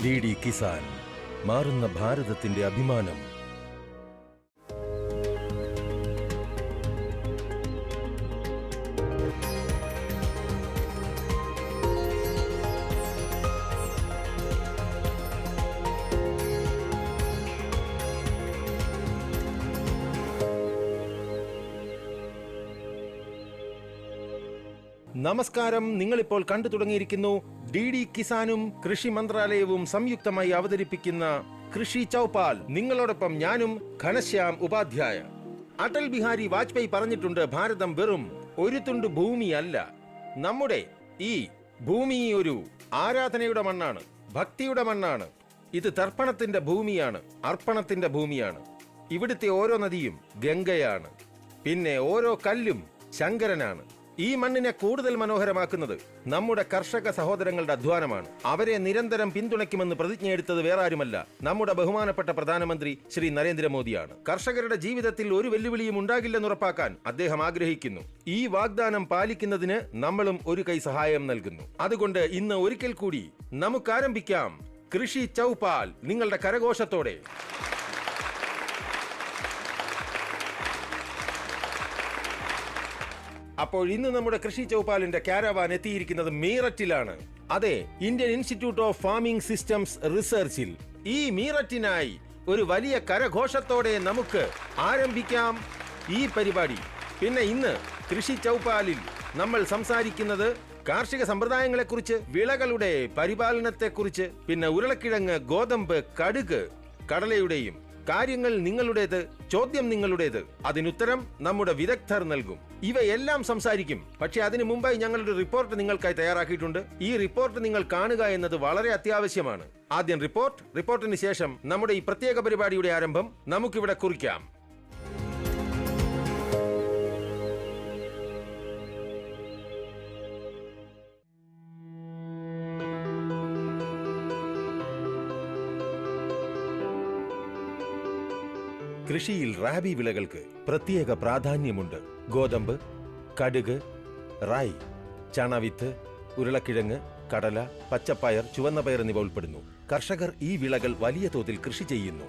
DD Kisan, മാറുന്ന ഭാരതത്തിന്റെ അഭിമാനം. നമസ്കാരം. നിങ്ങളിപ്പോൾ കണ്ടു തുടങ്ങിയിരിക്കുന്നു DD കിസാനും കൃഷി മന്ത്രാലയവും സംയുക്തമായി അവതരിപ്പിക്കുന്ന കൃഷി ചൗപാൽ. നിങ്ങളോടൊപ്പം ഞാനും ഘനശ്യാം ഉപാധ്യായ. അടൽ ബിഹാരി വാജ്പേയി പറഞ്ഞിട്ടുണ്ട്, ഭാരതം വെറും ഒരു തുണ്ട് ഭൂമിയല്ല. നമ്മുടെ ഈ ഭൂമി ഒരു ആരാധനയുടെ മണ്ണാണ്, ഭക്തിയുടെ മണ്ണാണ്. ഇത് തർപ്പണത്തിന്റെ ഭൂമിയാണ്, അർപ്പണത്തിന്റെ ഭൂമിയാണ്. ഇവിടുത്തെ ഓരോ നദിയും ഗംഗയാണ്, പിന്നെ ഓരോ കല്ലും ശങ്കരനാണ്. ഈ മണ്ണിനെ കൂടുതൽ മനോഹരമാക്കുന്നത് നമ്മുടെ കർഷക സഹോദരങ്ങളുടെ അധ്വാനമാണ്. അവരെ നിരന്തരം പിന്തുണയ്ക്കുമെന്ന് പ്രതിജ്ഞയെടുത്തത് വേറെ ആരുമല്ല, നമ്മുടെ ബഹുമാനപ്പെട്ട പ്രധാനമന്ത്രി ശ്രീ നരേന്ദ്രമോദിയാണ്. കർഷകരുടെ ജീവിതത്തിൽ ഒരു വെല്ലുവിളിയും ഉണ്ടാകില്ലെന്ന് ഉറപ്പാക്കാൻ അദ്ദേഹം ആഗ്രഹിക്കുന്നു. ഈ വാഗ്ദാനം പാലിക്കുന്നതിന് നമ്മളും ഒരു കൈ സഹായം നൽകുന്നു. അതുകൊണ്ട് ഇന്ന് ഒരിക്കൽ കൂടി നമുക്ക് ആരംഭിക്കാം കൃഷി ചൗപാൽ നിങ്ങളുടെ കരഘോഷത്തോടെ. അപ്പോൾ ഇന്ന് നമ്മുടെ കൃഷി ചൗപാലിന്റെ കാരവാൻ എത്തിയിരിക്കുന്നത് മീററ്റിലാണ്. അതെ, Indian institute of farming systems റിസർച്ചിൽ. ഈ മീററ്റിനായി ഒരു വലിയ കരഘോഷത്തോടെ നമുക്ക് ആരംഭിക്കാം ഈ പരിപാടി. പിന്നെ ഇന്ന് കൃഷി ചൗപാലിൽ നമ്മൾ സംസാരിക്കുന്നത് കാർഷിക സമ്പ്രദായങ്ങളെക്കുറിച്ച്, വിളകളുടെ പരിപാലനത്തെക്കുറിച്ച്, പിന്നെ ഉരുളക്കിഴങ്ങ്, ഗോതമ്പ്, കടുക്, കടലയുടെയും കാര്യങ്ങൾ നിങ്ങളുടേത്, ചോദ്യം നിങ്ങളുടേത്, അതിനുത്തരം നമ്മുടെ വിദഗ്ധർ നൽകും. ഇവയെല്ലാം സംസാരിക്കും. പക്ഷെ അതിനു മുമ്പായി ഞങ്ങളൊരു റിപ്പോർട്ട് നിങ്ങൾക്കായി തയ്യാറാക്കിയിട്ടുണ്ട്. ഈ റിപ്പോർട്ട് നിങ്ങൾ കാണുക എന്നത് വളരെ അത്യാവശ്യമാണ്. ആദ്യം റിപ്പോർട്ടിന് ശേഷം നമ്മുടെ ഈ പ്രത്യേക പരിപാടിയുടെ ആരംഭം നമുക്കിവിടെ കുറിക്കാം. കൃഷിയിൽ റാബി വിളകൾക്ക് പ്രത്യേക പ്രാധാന്യമുണ്ട്. ഗോതമ്പ്, കടുക്, റായ്, ചണവിത്ത്, ഉരുളക്കിഴങ്ങ്, കടല, പച്ചപ്പയർ, ചുവന്ന പയർ എന്നിവ ഉൾപ്പെടുന്നു. കർഷകർ ഈ വിളകൾ വലിയ തോതിൽ കൃഷി ചെയ്യുന്നു.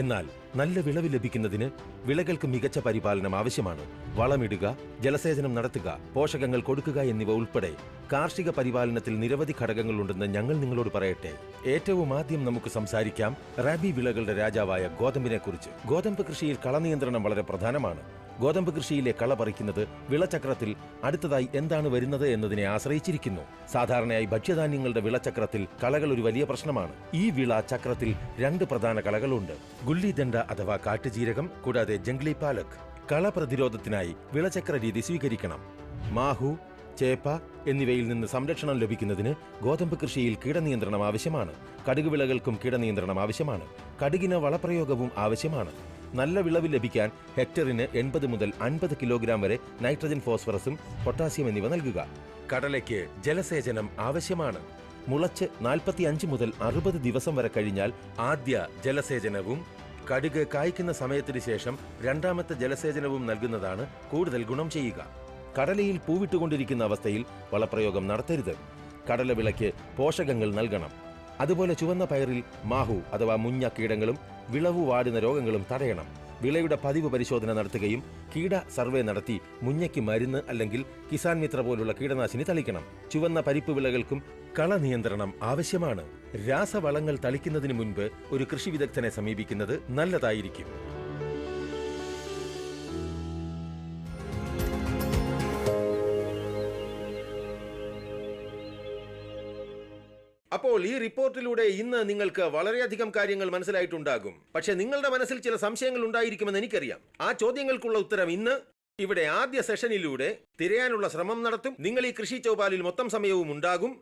എന്നാൽ നല്ല വിളവ് ലഭിക്കുന്നതിന് വിളകൾക്ക് മികച്ച പരിപാലനം ആവശ്യമാണ്. വളമിടുക, ജലസേചനം നടത്തുക, പോഷകങ്ങൾ കൊടുക്കുക എന്നിവ ഉൾപ്പെടെ കാർഷിക പരിപാലനത്തിൽ നിരവധി ഘടകങ്ങളുണ്ടെന്ന് ഞങ്ങൾ നിങ്ങളോട് പറയട്ടെ. ഏറ്റവും ആദ്യം നമുക്ക് സംസാരിക്കാം റാബി വിളകളുടെ രാജാവായ ഗോതമ്പിനെ കുറിച്ച്. ഗോതമ്പ് കൃഷിയിൽ കളനിയന്ത്രണം വളരെ പ്രധാനമാണ്. ഗോതമ്പ് കൃഷിയിലെ കള പറിക്കുന്നത് വിളചക്രത്തിൽ അടുത്തതായി എന്താണ് വരുന്നത് എന്നതിനെ ആശ്രയിച്ചിരിക്കുന്നു. സാധാരണയായി ഭക്ഷ്യധാന്യങ്ങളുടെ വിളചക്രത്തിൽ കളകൾ ഒരു വലിയ പ്രശ്നമാണ്. ഈ വിള ചക്രത്തിൽ രണ്ട് പ്രധാന കളകളുണ്ട്: ഗുല്ലിദണ്ഡ അഥവാ കാട്ടുജീരകം, കൂടാതെ ജംഗ്ലി പാലക്. കള പ്രതിരോധത്തിനായി വിളചക്ര രീതി സ്വീകരിക്കണം. മാഹു, ചേപ്പ എന്നിവയിൽ നിന്ന് സംരക്ഷണം ലഭിക്കുന്നതിന് ഗോതമ്പ് കൃഷിയിൽ കീടനിയന്ത്രണം ആവശ്യമാണ്. കടുക് വിളകൾക്കും കീടനിയന്ത്രണം ആവശ്യമാണ്. കടുകിന് വളപ്രയോഗവും ആവശ്യമാണ്. നല്ല വിളവ് ലഭിക്കാൻ ഹെക്ടറിന് 80 മുതൽ 50 കിലോഗ്രാം വരെ നൈട്രജൻ, ഫോസ്ഫറസും പൊട്ടാസ്യം എന്നിവ നൽകുക. കടലയ്ക്ക് ജലസേചനം ആവശ്യമാണ്. മുളച്ച് 45 മുതൽ 60 ദിവസം വരെ കഴിഞ്ഞാൽ ആദ്യ ജലസേചനവും കടുക് കായ്ക്കുന്ന സമയത്തിന് ശേഷം രണ്ടാമത്തെ ജലസേചനവും നൽകുന്നതാണ് കൂടുതൽ ഗുണം ചെയ്യുക. കടലയിൽ പൂവിട്ടുകൊണ്ടിരിക്കുന്ന അവസ്ഥയിൽ വളപ്രയോഗം നടത്തരുത്. കടലവിളയ്ക്ക് പോഷകങ്ങൾ നൽകണം. അതുപോലെ ചുവന്ന പയറിൽ മാഹു അഥവാ മുഞ്ഞ കീടങ്ങളും വിളവു വാടുന്ന രോഗങ്ങളും തടയണം. വിളയുടെ പതിവ് പരിശോധന നടത്തുകയും കീട സർവേ നടത്തി മുഞ്ഞയ്ക്ക് മരുന്ന് അല്ലെങ്കിൽ കിസാൻ മിത്ര പോലുള്ള കീടനാശിനി തളിക്കണം. ചുവന്ന പരിപ്പ് വിളകൾക്കും കള നിയന്ത്രണം ആവശ്യമാണ്. രാസവളങ്ങൾ തളിക്കുന്നതിന് മുൻപ് ഒരു കൃഷി വിദഗ്ധനെ സമീപിക്കുന്നത് നല്ലതായിരിക്കും. അപ്പോൾ ഈ റിപ്പോർട്ടിലൂടെ ഇന്ന് നിങ്ങൾക്ക് വളരെയധികം കാര്യങ്ങൾ മനസ്സിലായിട്ടുണ്ടാകും. പക്ഷെ നിങ്ങളുടെ മനസ്സിൽ ചില സംശയങ്ങൾ ഉണ്ടായിരിക്കുമെന്ന് എനിക്കറിയാം. ആ ചോദ്യങ്ങൾക്കുള്ള ഉത്തരം ഇന്ന് ഇവിടെ ആദ്യ സെഷനിലൂടെ തിരയാനുള്ള ശ്രമം നടത്തും. നിങ്ങൾ ഈ കൃഷി ചൗപാലിൽ മൊത്തം സമയവും ഉണ്ടാകും.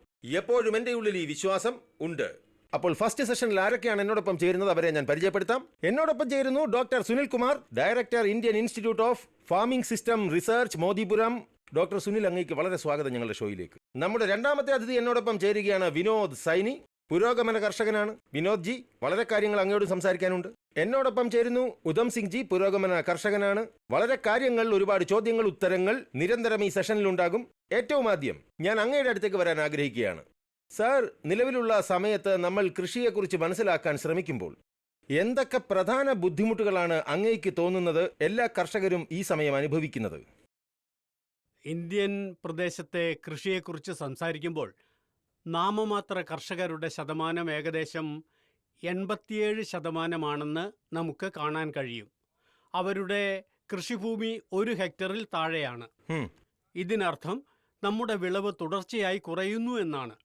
എപ്പോഴും എന്റെ ഉള്ളിൽ ഈ വിശ്വാസം ഉണ്ട്. അപ്പോൾ ഫസ്റ്റ് സെഷനിൽ ആരൊക്കെയാണ് എന്നോടൊപ്പം ചേരുന്നത് അവരെ ഞാൻ പരിചയപ്പെടുത്താം. എന്നോടൊപ്പം ചേരുന്നു doctor Sunil Kumar, director, Indian institute of farming system research, Modipuram. Doctor Sunil, അങ്ങേക്ക് വളരെ സ്വാഗതം ഞങ്ങളുടെ ഷോയിലേക്ക്. നമ്മുടെ രണ്ടാമത്തെ അതിഥി എന്നോടൊപ്പം ചേരുകയാണ് വിനോദ് സൈനി, പുരോഗമന കർഷകനാണ്. വിനോദ് ജി, വളരെ കാര്യങ്ങൾ അങ്ങയോട് സംസാരിക്കാനുണ്ട്. എന്നോടൊപ്പം ചേരുന്നു ഉദം സിംഗ് ജി, പുരോഗമന കർഷകനാണ്. വളരെ കാര്യങ്ങൾ, ഒരുപാട് ചോദ്യങ്ങൾ, ഉത്തരങ്ങൾ നിരന്തരം ഈ സെഷനിൽ ഉണ്ടാകും. ഏറ്റവും ആദ്യം ഞാൻ അങ്ങയുടെ അടുത്തേക്ക് വരാൻ ആഗ്രഹിക്കുകയാണ്. സാർ, നിലവിലുള്ള സമയത്ത് നമ്മൾ കൃഷിയെക്കുറിച്ച് മനസ്സിലാക്കാൻ ശ്രമിക്കുമ്പോൾ എന്തൊക്കെ പ്രധാന ബുദ്ധിമുട്ടുകളാണ് അങ്ങേക്ക് തോന്നുന്നത് എല്ലാ കർഷകരും ഈ സമയം അനുഭവിക്കുന്നത്? ഇന്ത്യൻ പ്രദേശത്തെ കൃഷിയെക്കുറിച്ച് സംസാരിക്കുമ്പോൾ നാമമാത്ര കർഷകരുടെ ശതമാനം ഏകദേശം 87% നമുക്ക് കാണാൻ കഴിയും. അവരുടെ കൃഷിഭൂമി 1 ഹെക്ടറിൽ താഴെയാണ്. ഇതിനർത്ഥം നമ്മുടെ വിളവ് തുടർച്ചയായി കുറയുന്നു എന്നാണ്.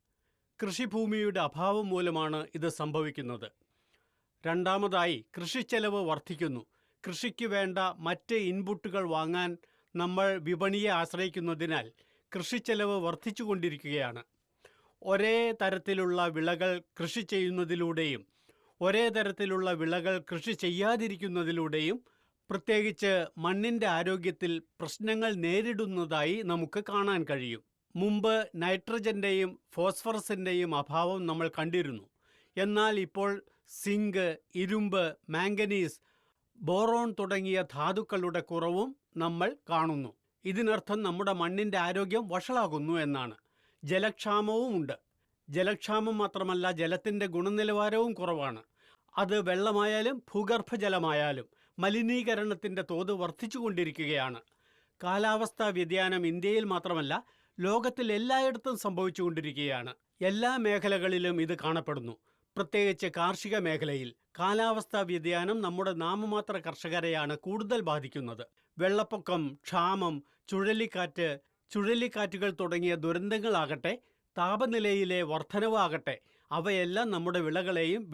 കൃഷിഭൂമിയുടെ അഭാവം മൂലമാണ് ഇത് സംഭവിക്കുന്നത്. രണ്ടാമതായി, കൃഷിച്ചെലവ് വർദ്ധിക്കുന്നു. കൃഷിക്ക് വേണ്ട മറ്റ് ഇൻപുട്ടുകൾ വാങ്ങാൻ നമ്മൾ വിപണിയെ ആശ്രയിക്കുന്നതിനാൽ കൃഷിച്ചെലവ് വർദ്ധിച്ചുകൊണ്ടിരിക്കുകയാണ്. ഒരേ തരത്തിലുള്ള വിളകൾ കൃഷി ചെയ്യുന്നതിലൂടെയും ഒരേ തരത്തിലുള്ള വിളകൾ കൃഷി ചെയ്യാതിരിക്കുന്നതിലൂടെയും പ്രത്യേകിച്ച് മണ്ണിൻ്റെ ആരോഗ്യത്തിൽ പ്രശ്നങ്ങൾ നേരിടുന്നതായി നമുക്ക് കാണാൻ കഴിയും. മുമ്പ് നൈട്രജൻ്റെയും ഫോസ്ഫറസിൻ്റെയും അഭാവം നമ്മൾ കണ്ടിരുന്നു. എന്നാൽ ഇപ്പോൾ സിങ്ക്, ഇരുമ്പ്, മാംഗനീസ്, ബോറോൺ തുടങ്ങിയ ധാതുക്കളുടെ കുറവും നമ്മൾ കാണുന്നു. ഇതിനർത്ഥം നമ്മുടെ മണ്ണിൻ്റെ ആരോഗ്യം വഷളാകുന്നു എന്നാണ്. ജലക്ഷാമവും ഉണ്ട്. ജലക്ഷാമം മാത്രമല്ല, ജലത്തിൻ്റെ ഗുണനിലവാരവും കുറവാണ്. അത് വെള്ളമായാലും ഭൂഗർഭജലമായാലും മലിനീകരണത്തിൻ്റെ തോത് വർദ്ധിച്ചുകൊണ്ടിരിക്കുകയാണ്. കാലാവസ്ഥാ വ്യതിയാനം ഇന്ത്യയിൽ മാത്രമല്ല, ലോകത്തിൽ എല്ലായിടത്തും സംഭവിച്ചുകൊണ്ടിരിക്കുകയാണ്. എല്ലാ മേഖലകളിലും ഇത് കാണപ്പെടുന്നു. പ്രത്യേകിച്ച് കാർഷിക മേഖലയിൽ കാലാവസ്ഥാ വ്യതിയാനം നമ്മുടെ നാമമാത്ര കർഷകരെയാണ് കൂടുതൽ ബാധിക്കുന്നത്. വെള്ളപ്പൊക്കം, ക്ഷാമം, ചുഴലിക്കാറ്റുകൾ തുടങ്ങിയ ദുരന്തങ്ങളാകട്ടെ, താപനിലയിലെ വർധനവാകട്ടെ, അവയെല്ലാം നമ്മുടെ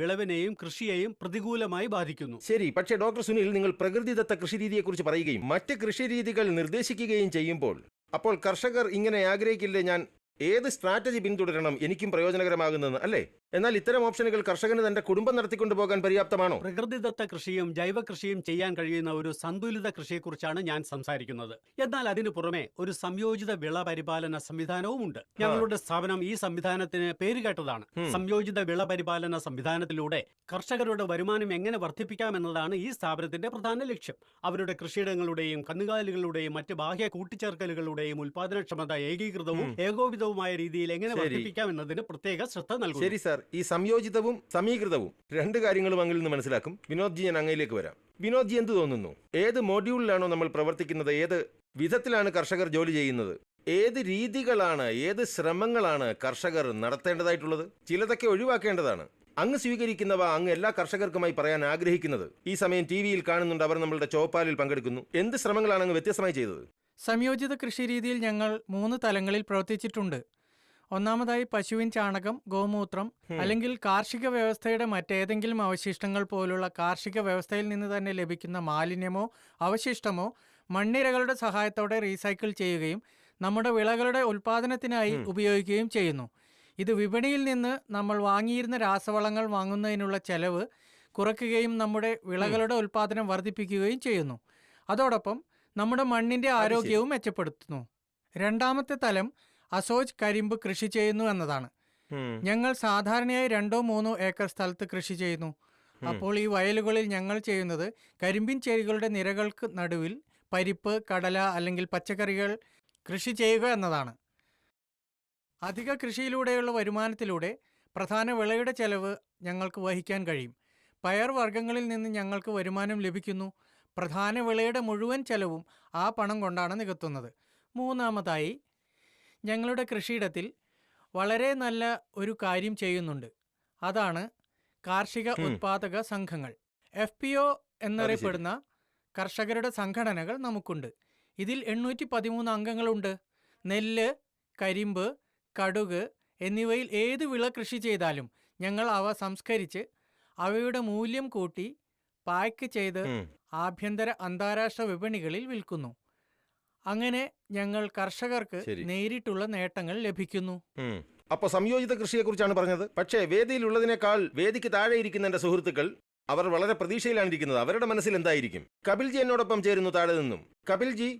വിളവിനെയും കൃഷിയെയും പ്രതികൂലമായി ബാധിക്കുന്നു. ശരി, പക്ഷേ ഡോക്ടർ സുനിൽ, നിങ്ങൾ പ്രകൃതിദത്ത കൃഷിരീതിയെക്കുറിച്ച് പറയുകയും മറ്റ് കൃഷിരീതികൾ നിർദ്ദേശിക്കുകയും ചെയ്യുമ്പോൾ അപ്പോൾ കർഷകർ ഇങ്ങനെ ആഗ്രഹിക്കില്ലേ, ഞാൻ ഏത് സ്ട്രാറ്റജി പിന്തുടരണം എനിക്കും പ്രയോജനകരമാകുന്നെന്ന്, അല്ലേ? എന്നാൽ ഇത്തരം ഓപ്ഷനുകൾ കർഷകന് തന്റെ കുടുംബം നടത്തിക്കൊണ്ടു പോകാൻ പര്യാപ്തമാണോ? പ്രകൃതിദത്ത കൃഷിയും ജൈവ കൃഷിയും ചെയ്യാൻ കഴിയുന്ന ഒരു സന്തുലിത കൃഷിയെക്കുറിച്ചാണ് ഞാൻ സംസാരിക്കുന്നത്. എന്നാൽ അതിനു പുറമെ ഒരു സംയോജിത വിള പരിപാലന സംവിധാനവും ഉണ്ട്. ഞങ്ങളുടെ സ്ഥാപനം ഈ സംവിധാനത്തിന് പേരുകേട്ടതാണ്. സംയോജിത വിള പരിപാലന സംവിധാനത്തിലൂടെ കർഷകരുടെ വരുമാനം എങ്ങനെ വർദ്ധിപ്പിക്കാമെന്നതാണ് ഈ സ്ഥാപനത്തിന്റെ പ്രധാന ലക്ഷ്യം. അവരുടെ കൃഷിയിടങ്ങളുടെയും കന്നുകാലികളുടെയും മറ്റ് ബാഹ്യ കൂട്ടിച്ചേർക്കലുകളുടെയും ഉൽപാദനക്ഷമത ഏകീകൃതവും ഏകോപിതവുമായ രീതിയിൽ എങ്ങനെ വർദ്ധിപ്പിക്കാമെന്നതിന് പ്രത്യേക ശ്രദ്ധ നൽകുന്നു. ശരി സാർ, ഈ സംയോജിതവും സമീകൃതവും 2 കാര്യങ്ങളും അങ്ങിൽ നിന്ന് മനസ്സിലാക്കും. വിനോദ്ജി, ഞാൻ അങ്ങയിലേക്ക് വരാം. വിനോദ്ജി, എന്ത് തോന്നുന്നു? ഏത് മോഡ്യൂളിലാണോ നമ്മൾ പ്രവർത്തിക്കുന്നത്? ഏത് വിധത്തിലാണ് കർഷകർ ജോലി ചെയ്യുന്നത്? ഏത് രീതികളാണ്, ഏത് ശ്രമങ്ങളാണ് കർഷകർ നടത്തേണ്ടതായിട്ടുള്ളത്? ചിലതൊക്കെ ഒഴിവാക്കേണ്ടതാണ്. അങ്ങ് സ്വീകരിക്കുന്നവ അങ്ങ് എല്ലാ കർഷകർക്കുമായി പറയാൻ ആഗ്രഹിക്കുന്നത്? ഈ സമയം TV-യിൽ കാണുന്നുണ്ട്, അവർ നമ്മളുടെ ചോപ്പാലിൽ പങ്കെടുക്കുന്നു. എന്ത് ശ്രമങ്ങളാണ് അങ്ങ് വ്യത്യസ്തമായി ചെയ്തത്? സംയോജിത കൃഷിരീതിയിൽ ഞങ്ങൾ 3 തലങ്ങളിൽ പ്രവർത്തിച്ചിട്ടുണ്ട്. ഒന്നാമതായി, പശുവിൻ ചാണകം, ഗോമൂത്രം അല്ലെങ്കിൽ കാർഷിക വ്യവസ്ഥയുടെ മറ്റേതെങ്കിലും അവശിഷ്ടങ്ങൾ പോലുള്ള കാർഷിക വ്യവസ്ഥയിൽ നിന്ന് തന്നെ ലഭിക്കുന്ന മാലിന്യമോ അവശിഷ്ടമോ മണ്ണിരകളുടെ സഹായത്തോടെ റീസൈക്കിൾ ചെയ്യുകയും നമ്മുടെ വിളകളുടെ ഉൽപ്പാദനത്തിനായി ഉപയോഗിക്കുകയും ചെയ്യുന്നു. ഇത് വിപണിയിൽ നിന്ന് നമ്മൾ വാങ്ങിയിരുന്ന രാസവളങ്ങൾ വാങ്ങുന്നതിനുള്ള ചെലവ് കുറയ്ക്കുകയും നമ്മുടെ വിളകളുടെ ഉൽപ്പാദനം വർദ്ധിപ്പിക്കുകയും ചെയ്യുന്നു. അതോടൊപ്പം നമ്മുടെ മണ്ണിൻ്റെ ആരോഗ്യവും മെച്ചപ്പെടുത്തുന്നു. രണ്ടാമത്തെ തലം അസോജ് കരിമ്പ് കൃഷി ചെയ്യുന്നു എന്നതാണ്. ഞങ്ങൾ സാധാരണയായി 2-3 ഏക്കർ സ്ഥലത്ത് കൃഷി ചെയ്യുന്നു. അപ്പോൾ ഈ വയലുകളിൽ ഞങ്ങൾ ചെയ്യുന്നത് കരിമ്പിൻ ചെടികളുടെ നിരകൾക്ക് നടുവിൽ പരിപ്പ്, കടല അല്ലെങ്കിൽ പച്ചക്കറികൾ കൃഷി ചെയ്യുക എന്നതാണ്. അധിക കൃഷിയിലൂടെയുള്ള വരുമാനത്തിലൂടെ പ്രധാന വിളയുടെ ചെലവ് ഞങ്ങൾക്ക് വഹിക്കാൻ കഴിയും. പയർ വർഗ്ഗങ്ങളിൽ നിന്ന് ഞങ്ങൾക്ക് വരുമാനം ലഭിക്കുന്നു. പ്രധാന വിളയുടെ മുഴുവൻ ചെലവും ആ പണം കൊണ്ടാണ് നികത്തുന്നത്. മൂന്നാമതായി, ഞങ്ങളുടെ കൃഷിയിടത്തിൽ വളരെ നല്ല ഒരു കാര്യം ചെയ്യുന്നുണ്ട്. അതാണ് കാർഷിക ഉത്പാദക സംഘങ്ങൾ. FPO എന്നറിയപ്പെടുന്ന കർഷകരുടെ സംഘടനകൾ നമുക്കുണ്ട്. ഇതിൽ 813 അംഗങ്ങളുണ്ട്. നെല്ല്, കരിമ്പ്, കടുക് എന്നിവയിൽ ഏത് വിള കൃഷി ചെയ്താലും ഞങ്ങൾ അവ സംസ്കരിച്ച് അവയുടെ മൂല്യം കൂട്ടി പായ്ക്ക് ചെയ്ത് ആഭ്യന്തര അന്താരാഷ്ട്ര വിപണികളിൽ വിൽക്കുന്നു. അങ്ങനെ ഞങ്ങൾ കർഷകർക്ക് നേരിട്ടുള്ള നേട്ടങ്ങൾ ലഭിക്കുന്നു. അപ്പോൾ സംയോജിത കൃഷിയെക്കുറിച്ചാണ് പറഞ്ഞത്. പക്ഷേ വേദിയിലുള്ളതിനേക്കാൾ വേദിക്ക് താഴെ ഇരിക്കുന്ന എന്റെ സുഹൃത്തുക്കൾ അവർ വളരെ പ്രതീക്ഷയിലാണ് ഇരിക്കുന്നത്. അവരുടെ മനസ്സിൽ എന്തായിരിക്കും? കപിൽജി എന്നോടൊപ്പം ചേരുന്നു താഴെ നിന്നും. കപിൽജി,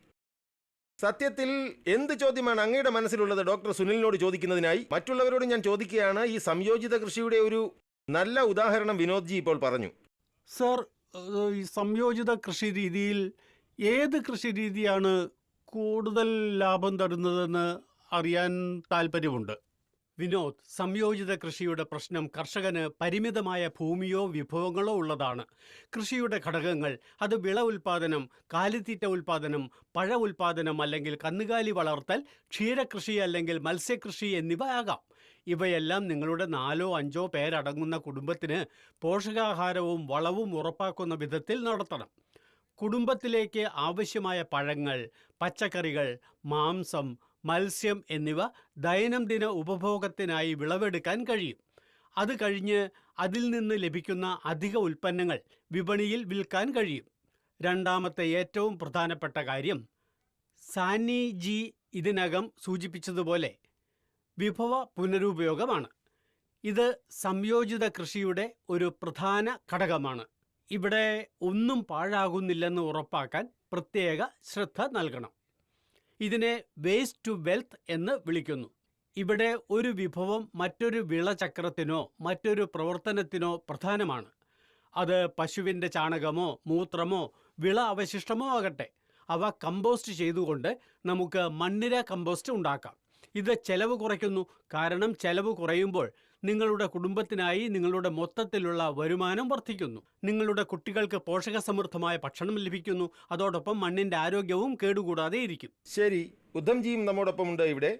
സത്യത്തിൽ എന്ത് ചോദ്യമാണ് അങ്ങയുടെ മനസ്സിലുള്ളത് ഡോക്ടർ സുനിലിനോട് ചോദിക്കുന്നതിനായി? മറ്റുള്ളവരോട് ഞാൻ ചോദിക്കുകയാണ്. ഈ സംയോജിത കൃഷിയുടെ ഒരു നല്ല ഉദാഹരണം വിനോദ്ജി ഇപ്പോൾ പറഞ്ഞു. സർ, ഈ സംയോജിത കൃഷി രീതിയിൽ ഏത് കൃഷി രീതിയാണ് കൂടുതൽ ലാഭം തരുന്നതെന്ന് അറിയാൻ താല്പര്യമുണ്ട്. വിനോദ്, സംയോജിത കൃഷിയുടെ പ്രശ്നം കർഷകന് പരിമിതമായ ഭൂമിയോ വിഭവങ്ങളോ ഉള്ളതാണ്. കൃഷിയുടെ ഘടകങ്ങൾ അത് വിള ഉൽപാദനം, കാലിത്തീറ്റ ഉൽപാദനം, പഴ ഉൽപാദനം അല്ലെങ്കിൽ കന്നുകാലി വളർത്തൽ, ക്ഷീരകൃഷി അല്ലെങ്കിൽ മത്സ്യകൃഷി എന്നിവ ആകാം. ഇവയെല്ലാം നിങ്ങളുടെ 4-5 പേരടങ്ങുന്ന കുടുംബത്തിന് പോഷകാഹാരവും വളവും ഉറപ്പാക്കുന്ന വിധത്തിൽ നടത്തണം. കുടുംബത്തിലേക്ക് ആവശ്യമായ പഴങ്ങൾ, പച്ചക്കറികൾ, മാംസം, മത്സ്യം എന്നിവ ദൈനംദിന ഉപഭോഗത്തിനായി വിളവെടുക്കാൻ കഴിയും. അത് കഴിഞ്ഞ് അതിൽ നിന്ന് ലഭിക്കുന്ന അധിക ഉൽപ്പന്നങ്ങൾ വിപണിയിൽ വിൽക്കാൻ കഴിയും. രണ്ടാമത്തെ ഏറ്റവും പ്രധാനപ്പെട്ട കാര്യം സാനി ജി ഇതിനകം സൂചിപ്പിച്ചതുപോലെ വിഭവ പുനരുപയോഗമാണ്. ഇത് സംയോജിത കൃഷിയുടെ ഒരു പ്രധാന ഘടകമാണ്. ഇവിടെ ഒന്നും പാഴാകുന്നില്ലെന്ന് ഉറപ്പാക്കാൻ പ്രത്യേക ശ്രദ്ധ നൽകണം. ഇതിനെ വേസ്റ്റ് ടു വെൽത്ത് എന്ന് വിളിക്കുന്നു. ഇവിടെ ഒരു വിഭവം മറ്റൊരു വിളചക്രത്തിനോ മറ്റൊരു പ്രവർത്തനത്തിനോ പ്രധാനമാണ്. അത് പശുവിൻ്റെ ചാണകമോ മൂത്രമോ വിള അവശിഷ്ടമോ ആകട്ടെ, അവ കമ്പോസ്റ്റ് ചെയ്തുകൊണ്ട് നമുക്ക് മണ്ണിര കമ്പോസ്റ്റ് ഉണ്ടാക്കാം. ഇത് ചെലവ് കുറയ്ക്കുന്നു. കാരണം ചെലവ് കുറയുമ്പോൾ നിങ്ങളുടെ കുടുംബത്തിനായി നിങ്ങളുടെ മൊത്തത്തിലുള്ള വരുമാനം വർദ്ധിക്കുന്നു. നിങ്ങളുടെ കുട്ടികൾക്ക് പോഷകസമൃദ്ധമായ ഭക്ഷണം ലഭിക്കുന്നു. അതോടൊപ്പം മണ്ണിൻ്റെ ആരോഗ്യവും കേടുകൂടാതെ ഇരിക്കും. ശരി, ഉദ്ധംജിയും നമ്മോടൊപ്പം ഉണ്ട് ഇവിടെ.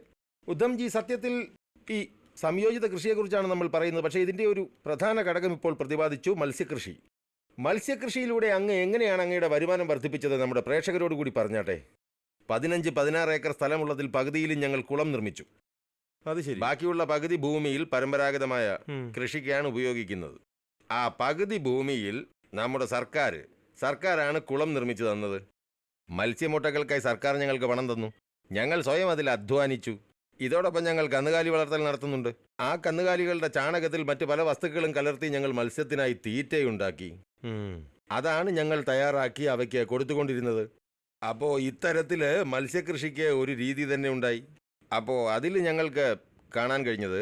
ഉദ്ധംജി, സത്യത്തിൽ ഈ സംയോജിത കൃഷിയെക്കുറിച്ചാണ് നമ്മൾ പറയുന്നത്. പക്ഷേ ഇതിൻ്റെ ഒരു പ്രധാന ഘടകം ഇപ്പോൾ പ്രതിപാദിച്ചു, മത്സ്യകൃഷി. മത്സ്യകൃഷിയിലൂടെ അങ്ങ് എങ്ങനെയാണ് അങ്ങയുടെ വരുമാനം വർദ്ധിപ്പിച്ചത്? നമ്മുടെ പ്രേക്ഷകരോട് കൂടി പറഞ്ഞാട്ടെ. 15-16 ഏക്കർ സ്ഥലമുള്ളതിൽ പകുതിയിലും ഞങ്ങൾ കുളം നിർമ്മിച്ചു. അത് ശരി. ബാക്കിയുള്ള പകുതി ഭൂമിയിൽ പരമ്പരാഗതമായ കൃഷിക്കാണ് ഉപയോഗിക്കുന്നത്. ആ പകുതി ഭൂമിയിൽ നമ്മുടെ സർക്കാരാണ് കുളം നിർമ്മിച്ചു തന്നത്. മത്സ്യമുട്ടകൾക്കായി സർക്കാർ ഞങ്ങൾക്ക് പണം തന്നു. ഞങ്ങൾ സ്വയം അതിൽ അധ്വാനിച്ചു. ഇതോടൊപ്പം ഞങ്ങൾ കന്നുകാലി വളർത്തൽ നടത്തുന്നുണ്ട്. ആ കന്നുകാലികളുടെ ചാണകത്തിൽ മറ്റു പല വസ്തുക്കളും കലർത്തി ഞങ്ങൾ മത്സ്യത്തിനായി തീറ്റയുണ്ടാക്കി. അതാണ് ഞങ്ങൾ തയ്യാറാക്കി അവയ്ക്ക് കൊടുത്തുകൊണ്ടിരുന്നത്. അപ്പോൾ ഇത്തരത്തിൽ മത്സ്യകൃഷിക്ക് ഒരു രീതി തന്നെ ഉണ്ടായി. അപ്പോൾ അതിൽ ഞങ്ങൾക്ക് കാണാൻ കഴിഞ്ഞത്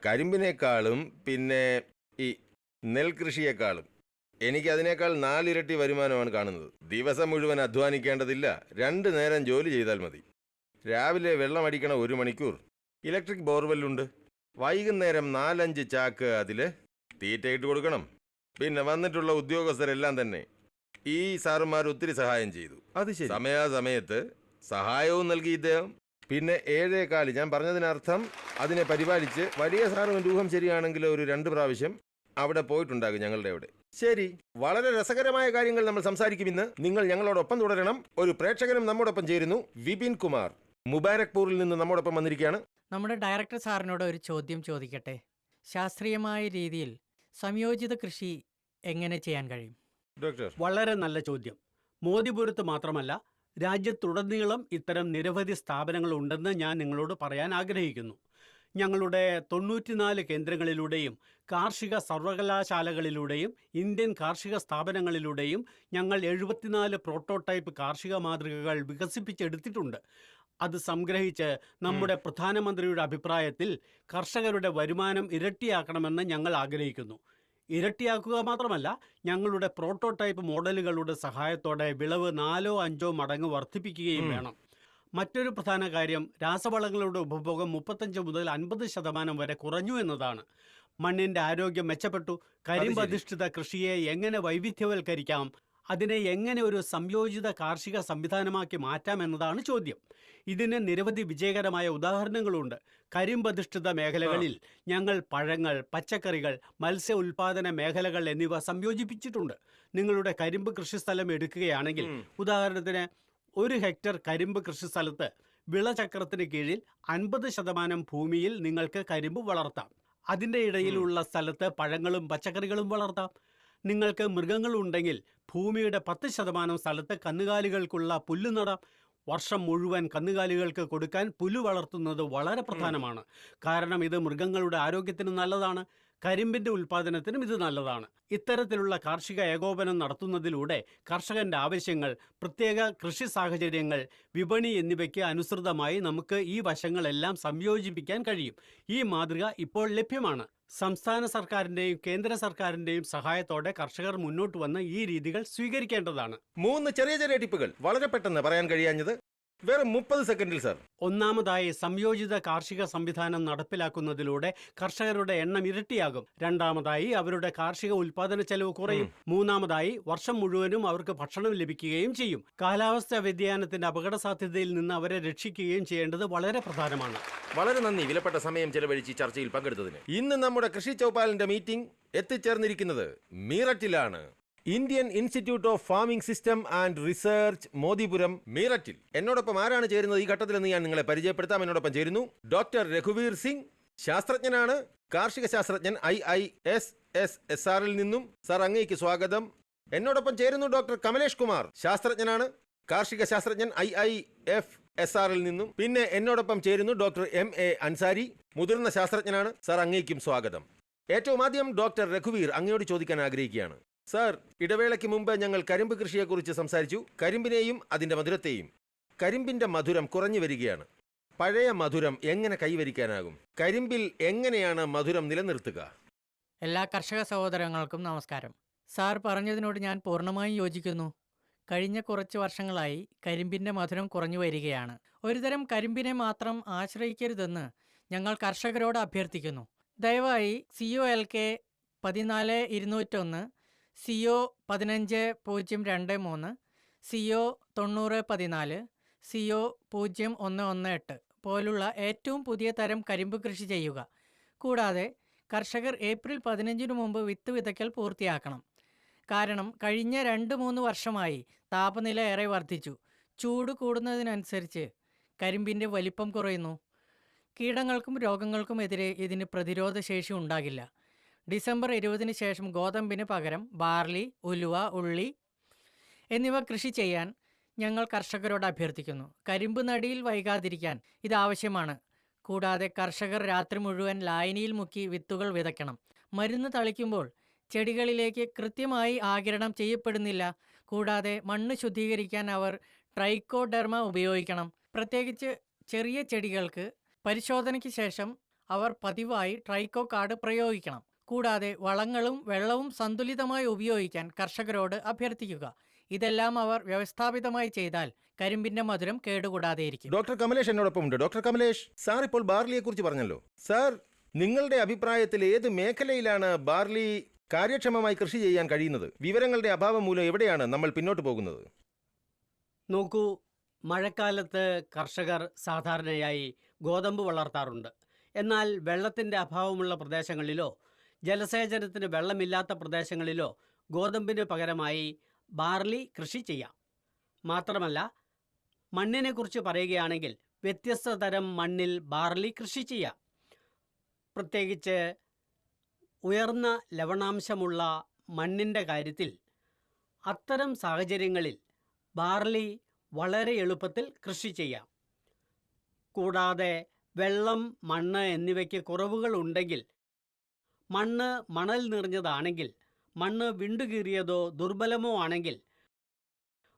കരിമ്പിനേക്കാളും പിന്നെ ഈ നെൽകൃഷിയേക്കാളും എനിക്കതിനേക്കാൾ 4 ഇരട്ടി വരുമാനമാണ് കാണുന്നത്. ദിവസം മുഴുവൻ അധ്വാനിക്കേണ്ടതില്ല. 2 നേരം ജോലി ചെയ്താൽ മതി. രാവിലെ വെള്ളം അടിക്കണ 1 മണിക്കൂർ, ഇലക്ട്രിക് ബോർവെല്ലുണ്ട്. വൈകുന്നേരം 4-5 ചാക്ക് അതിൽ തീറ്റയിട്ട് കൊടുക്കണം. പിന്നെ വന്നിട്ടുള്ള ഉദ്യോഗസ്ഥരെല്ലാം തന്നെ ഈ സാറുമാർ ഒത്തിരി സഹായം ചെയ്തു. അത് ശരി. സമയാസമയത്ത് സഹായവും നൽകി ഇദ്ദേഹം. പിന്നെ 7:15, ഞാൻ പറഞ്ഞതിനർത്ഥം അതിനെ പരിപാലിച്ച് വലിയ സാറും രൂപം ശരിയാണെങ്കിൽ ഒരു 2 പ്രാവശ്യം അവിടെ പോയിട്ടുണ്ടാകും ഞങ്ങളുടെ അവിടെ. ശരി, വളരെ രസകരമായ കാര്യങ്ങൾ നമ്മൾ സംസാരിക്കും ഇന്ന്. നിങ്ങൾ ഞങ്ങളോടൊപ്പം തുടരണം. ഒരു പ്രേക്ഷകനും നമ്മോടൊപ്പം ചേരുന്നു. വിപിൻ കുമാർ മുബാരക്പൂരിൽ നിന്ന് നമ്മോടൊപ്പം വന്നിരിക്കുകയാണ്. നമ്മുടെ ഡയറക്ടർ സാറിനോട് ഒരു ചോദ്യം ചോദിക്കട്ടെ. ശാസ്ത്രീയമായ രീതിയിൽ സംയോജിത കൃഷി എങ്ങനെ ചെയ്യാൻ കഴിയും? ഡോക്ടർ, വളരെ നല്ല ചോദ്യം. മോദിപുരത്ത് മാത്രമല്ല, രാജ്യത്തുടനീളം ഇത്തരം നിരവധി സ്ഥാപനങ്ങൾ ഉണ്ടെന്ന് ഞാൻ നിങ്ങളോട് പറയാൻ ആഗ്രഹിക്കുന്നു. ഞങ്ങളുടെ 94 കേന്ദ്രങ്ങളിലൂടെയും കാർഷിക സർവകലാശാലകളിലൂടെയും ഇന്ത്യൻ കാർഷിക സ്ഥാപനങ്ങളിലൂടെയും ഞങ്ങൾ 74 പ്രോട്ടോടൈപ്പ് കാർഷിക മാതൃകകൾ വികസിപ്പിച്ചെടുത്തിട്ടുണ്ട്. അത് സംഗ്രഹിച്ച് നമ്മുടെ പ്രധാനമന്ത്രിയുടെ അഭിപ്രായത്തിൽ കർഷകരുടെ വരുമാനം ഇരട്ടിയാക്കണമെന്ന് ഞങ്ങൾ ആഗ്രഹിക്കുന്നു. ഇരട്ടിയാക്കുക മാത്രമല്ല, ഞങ്ങളുടെ പ്രോട്ടോടൈപ്പ് മോഡലുകളുടെ സഹായത്തോടെ വിളവ് 4-5 മടങ്ങ് വർദ്ധിപ്പിക്കുകയും വേണം. മറ്റൊരു പ്രധാന കാര്യം, രാസവളങ്ങളുടെ ഉപഭോഗം 35 മുതൽ 50% വരെ കുറഞ്ഞു എന്നതാണ്. മണ്ണിൻ്റെ ആരോഗ്യം മെച്ചപ്പെട്ടു. കരിമ്പധിഷ്ഠിത കൃഷിയെ എങ്ങനെ വൈവിധ്യവൽക്കരിക്കാം, അതിനെ എങ്ങനെ ഒരു സംയോജിത കാർഷിക സംവിധാനമാക്കി മാറ്റാം എന്നതാണ് ചോദ്യം. ഇതിന് നിരവധി വിജയകരമായ ഉദാഹരണങ്ങളുണ്ട്. കരിമ്പധിഷ്ഠിത മേഖലകളിൽ ഞങ്ങൾ പഴങ്ങൾ, പച്ചക്കറികൾ, മത്സ്യ ഉൽപാദന മേഖലകൾ എന്നിവ സംയോജിപ്പിച്ചിട്ടുണ്ട്. നിങ്ങളുടെ കരിമ്പ് കൃഷിസ്ഥലം എടുക്കുകയാണെങ്കിൽ, ഉദാഹരണത്തിന് 1 ഹെക്ടർ കരിമ്പ് കൃഷിസ്ഥലത്ത് വിളചക്രത്തിന് കീഴിൽ 50% ഭൂമിയിൽ നിങ്ങൾക്ക് കരിമ്പ് വളർത്താം. അതിൻ്റെ ഇടയിലുള്ള സ്ഥലത്ത് പഴങ്ങളും പച്ചക്കറികളും വളർത്താം. നിങ്ങൾക്ക് മൃഗങ്ങളുണ്ടെങ്കിൽ ഭൂമിയുടെ 10% സ്ഥലത്ത് കന്നുകാലികൾക്കുള്ള പുല്ല് നടാം. വർഷം മുഴുവൻ കന്നുകാലികൾക്ക് കൊടുക്കാൻ പുല്ല് വളർത്തുന്നത് വളരെ പ്രധാനമാണ്. കാരണം ഇത് മൃഗങ്ങളുടെ ആരോഗ്യത്തിന് നല്ലതാണ്. കരിമ്പിൻ്റെ ഉൽപ്പാദനത്തിനും ഇത് നല്ലതാണ്. ഇത്തരത്തിലുള്ള കാർഷിക ഏകോപനം നടത്തുന്നതിലൂടെ കർഷകൻ്റെ ആവശ്യങ്ങൾ, പ്രത്യേക കൃഷി സാഹചര്യങ്ങൾ, വിപണി എന്നിവയ്ക്ക് അനുസൃതമായി നമുക്ക് ഈ വശങ്ങളെല്ലാം സംയോജിപ്പിക്കാൻ കഴിയും. ഈ മാതൃക ഇപ്പോൾ ലഭ്യമാണ്. സംസ്ഥാന സർക്കാരിൻ്റെയും കേന്ദ്ര സർക്കാരിൻ്റെയും സഹായത്തോടെ കർഷകർ മുന്നോട്ട് വന്ന് ഈ രീതികൾ സ്വീകരിക്കേണ്ടതാണ്. 3 ചെറിയ ടിപ്പുകൾ വളരെ പെട്ടെന്ന് പറയാൻ കഴിയാഞ്ഞത്. വെറും 30 സെക്കൻഡിൽ സർ. ഒന്നാമതായി സംയോജിത കാർഷിക സംവിധാനം നടപ്പിലാക്കുന്നതിലൂടെ കർഷകരുടെ എണ്ണം ഇരട്ടിയാകും. രണ്ടാമതായി അവരുടെ കാർഷിക ഉൽപാദന ചെലവ് കുറയും. മൂന്നാമതായി വർഷം മുഴുവനും അവർക്ക് ഭക്ഷണം ലഭിക്കുകയും ചെയ്യും. കാലാവസ്ഥാ വ്യതിയാനത്തിന്റെ അപകട സാധ്യതയിൽ നിന്ന് അവരെ രക്ഷിക്കുകയും ചെയ്യേണ്ടത് വളരെ പ്രധാനമാണ്. വളരെ നന്ദി വിലപ്പെട്ട സമയം ചെലവഴിച്ച് ചർച്ചയിൽ പങ്കെടുത്തതിന്. ഇന്ന് നമ്മുടെ കൃഷി ചൗപ്പാലിന്റെ മീറ്റിംഗ് എത്തിച്ചേർന്നിരിക്കുന്നത് മീററ്റിലാണ്. Indian institute of farming system and research, Modipuram, മീററ്റിൽ. എന്നോടൊപ്പം ആരാണ് ചേരുന്നത് ഈ ഘട്ടത്തിലെന്ന് ഞാൻ നിങ്ങളെ പരിചയപ്പെടുത്താം. എന്നോടൊപ്പം ചേരുന്നു ഡോക്ടർ രഘുവീർ സിംഗ്, ശാസ്ത്രജ്ഞനാണ്, കാർഷിക ശാസ്ത്രജ്ഞൻ, IISSSRൽ നിന്നും. സാർ, അങ്ങേക്ക് സ്വാഗതം. എന്നോടൊപ്പം ചേരുന്നു ഡോക്ടർ കമലേഷ് കുമാർ, ശാസ്ത്രജ്ഞനാണ്, കാർഷിക ശാസ്ത്രജ്ഞൻ, IIFSRൽ നിന്നും. പിന്നെ എന്നോടൊപ്പം ചേരുന്നു ഡോക്ടർ MA അൻസാരി, മുതിർന്ന ശാസ്ത്രജ്ഞനാണ്. സാർ, അങ്ങേക്കും സ്വാഗതം. ഏറ്റവും ആദ്യം ഡോക്ടർ രഘുവീർ, അങ്ങയോട് ചോദിക്കാൻ ആഗ്രഹിക്കുകയാണ്. സാർ, ഇടവേളയ്ക്ക് മുമ്പ് ഞങ്ങൾ കരിമ്പ് കൃഷിയെക്കുറിച്ച് സംസാരിച്ചു, കരിമ്പിനെയും അതിന്റെ മധുരത്തെയും. കരിമ്പിന്റെ മധുരം കുറഞ്ഞു വരികയാണ്. പഴയ മധുരം എങ്ങനെ കൈവരിക്കാനാകും? കരിമ്പിൽ എങ്ങനെയാണ് മധുരം നിലനിർത്തുക? എല്ലാ കർഷക സഹോദരങ്ങൾക്കും നമസ്കാരം. സാർ പറഞ്ഞതിനോട് ഞാൻ പൂർണ്ണമായും യോജിക്കുന്നു. കഴിഞ്ഞ കുറച്ച് വർഷങ്ങളായി കരിമ്പിൻ്റെ മധുരം കുറഞ്ഞു വരികയാണ്. ഒരുതരം കരിമ്പിനെ മാത്രം ആശ്രയിക്കരുതെന്ന് ഞങ്ങൾ കർഷകരോട് അഭ്യർത്ഥിക്കുന്നു. ദയവായി COLK 14201, CO 15023, CO 9014, CO 0118 പോലുള്ള ഏറ്റവും പുതിയ തരം കരിമ്പ് കൃഷി ചെയ്യുക. കൂടാതെ കർഷകർ ഏപ്രിൽ 15 മുമ്പ് വിത്ത് വിതയ്ക്കൽ പൂർത്തിയാക്കണം. കാരണം കഴിഞ്ഞ 2-3 വർഷമായി താപനില ഏറെ വർദ്ധിച്ചു. ചൂട് കൂടുന്നതിനനുസരിച്ച് കരിമ്പിൻ്റെ വലിപ്പം കുറയുന്നു. കീടങ്ങൾക്കും രോഗങ്ങൾക്കുമെതിരെ ഇതിന് പ്രതിരോധശേഷി ഉണ്ടാകില്ല. ഡിസംബർ 20 ശേഷം ഗോതമ്പിന് പകരം ബാർലി, ഉലുവ, ഉള്ളി എന്നിവ കൃഷി ചെയ്യാൻ ഞങ്ങൾ കർഷകരോട് അഭ്യർത്ഥിക്കുന്നു. കരിമ്പ് നടിയിൽ വൈകാതിരിക്കാൻ ഇത് ആവശ്യമാണ്. കൂടാതെ കർഷകർ രാത്രി മുഴുവൻ ലായനിയിൽ മുക്കി വിത്തുകൾ വിതയ്ക്കണം. മരുന്ന് തളിക്കുമ്പോൾ ചെടികളിലേക്ക് കൃത്യമായി ആഗിരണം ചെയ്യപ്പെടുന്നില്ല. കൂടാതെ മണ്ണ് ശുദ്ധീകരിക്കാൻ അവർ ട്രൈക്കോഡെർമ ഉപയോഗിക്കണം. പ്രത്യേകിച്ച് ചെറിയ ചെടികൾക്ക് പരിശോധനയ്ക്ക് ശേഷം അവർ പതിവായി ട്രൈക്കോ കാർഡ് പ്രയോഗിക്കണം. കൂടാതെ വളങ്ങളും വെള്ളവും സന്തുലിതമായി ഉപയോഗിക്കാൻ കർഷകരോട് അഭ്യർത്ഥിക്കുക. ഇതെല്ലാം അവർ വ്യവസ്ഥാപിതമായി ചെയ്താൽ കരിമ്പിന്റെ മധുരം കേടുകൂടാതെയിരിക്കും. ഡോക്ടർ കമലേഷ് എന്നോടൊപ്പം ഉണ്ട്. ഡോക്ടർ കമലേഷ്, സാർ ഇപ്പോൾ ബാർലിയെ കുറിച്ച് പറഞ്ഞല്ലോ. സാർ, നിങ്ങളുടെ അഭിപ്രായത്തിൽ ഏത് മേഖലയിലാണ് ബാർലി കാര്യക്ഷമമായി കൃഷി ചെയ്യാൻ കഴിയുന്നത്? വിവരങ്ങളുടെ അഭാവം മൂലം എവിടെയാണ് നമ്മൾ പിന്നോട്ട് പോകുന്നത്? നോക്കൂ, മഴക്കാലത്ത് കർഷകർ സാധാരണയായി ഗോതമ്പ് വളർത്താറുണ്ട്. എന്നാൽ വെള്ളത്തിൻ്റെ അഭാവമുള്ള പ്രദേശങ്ങളിലോ ജലസേചനത്തിന് വെള്ളമില്ലാത്ത പ്രദേശങ്ങളിലോ ഗോതമ്പിന് പകരമായി ബാർലി കൃഷി ചെയ്യാം. മാത്രമല്ല, മണ്ണിനെക്കുറിച്ച് പറയുകയാണെങ്കിൽ വ്യത്യസ്ത തരം മണ്ണിൽ ബാർലി കൃഷി ചെയ്യാം. പ്രത്യേകിച്ച് ഉയർന്ന ലവണാംശമുള്ള മണ്ണിൻ്റെ കാര്യത്തിൽ അത്തരം സാഹചര്യങ്ങളിൽ ബാർലി വളരെ എളുപ്പത്തിൽ കൃഷി ചെയ്യാം. കൂടാതെ വെള്ളം, മണ്ണ് എന്നിവയ്ക്ക് കുറവുകൾ ഉണ്ടെങ്കിൽ, മണ്ണ് മണൽ നിറഞ്ഞതാണെങ്കിൽ, മണ്ണ് വിണ്ടുകീറിയതോ ദുർബലമോ ആണെങ്കിൽ,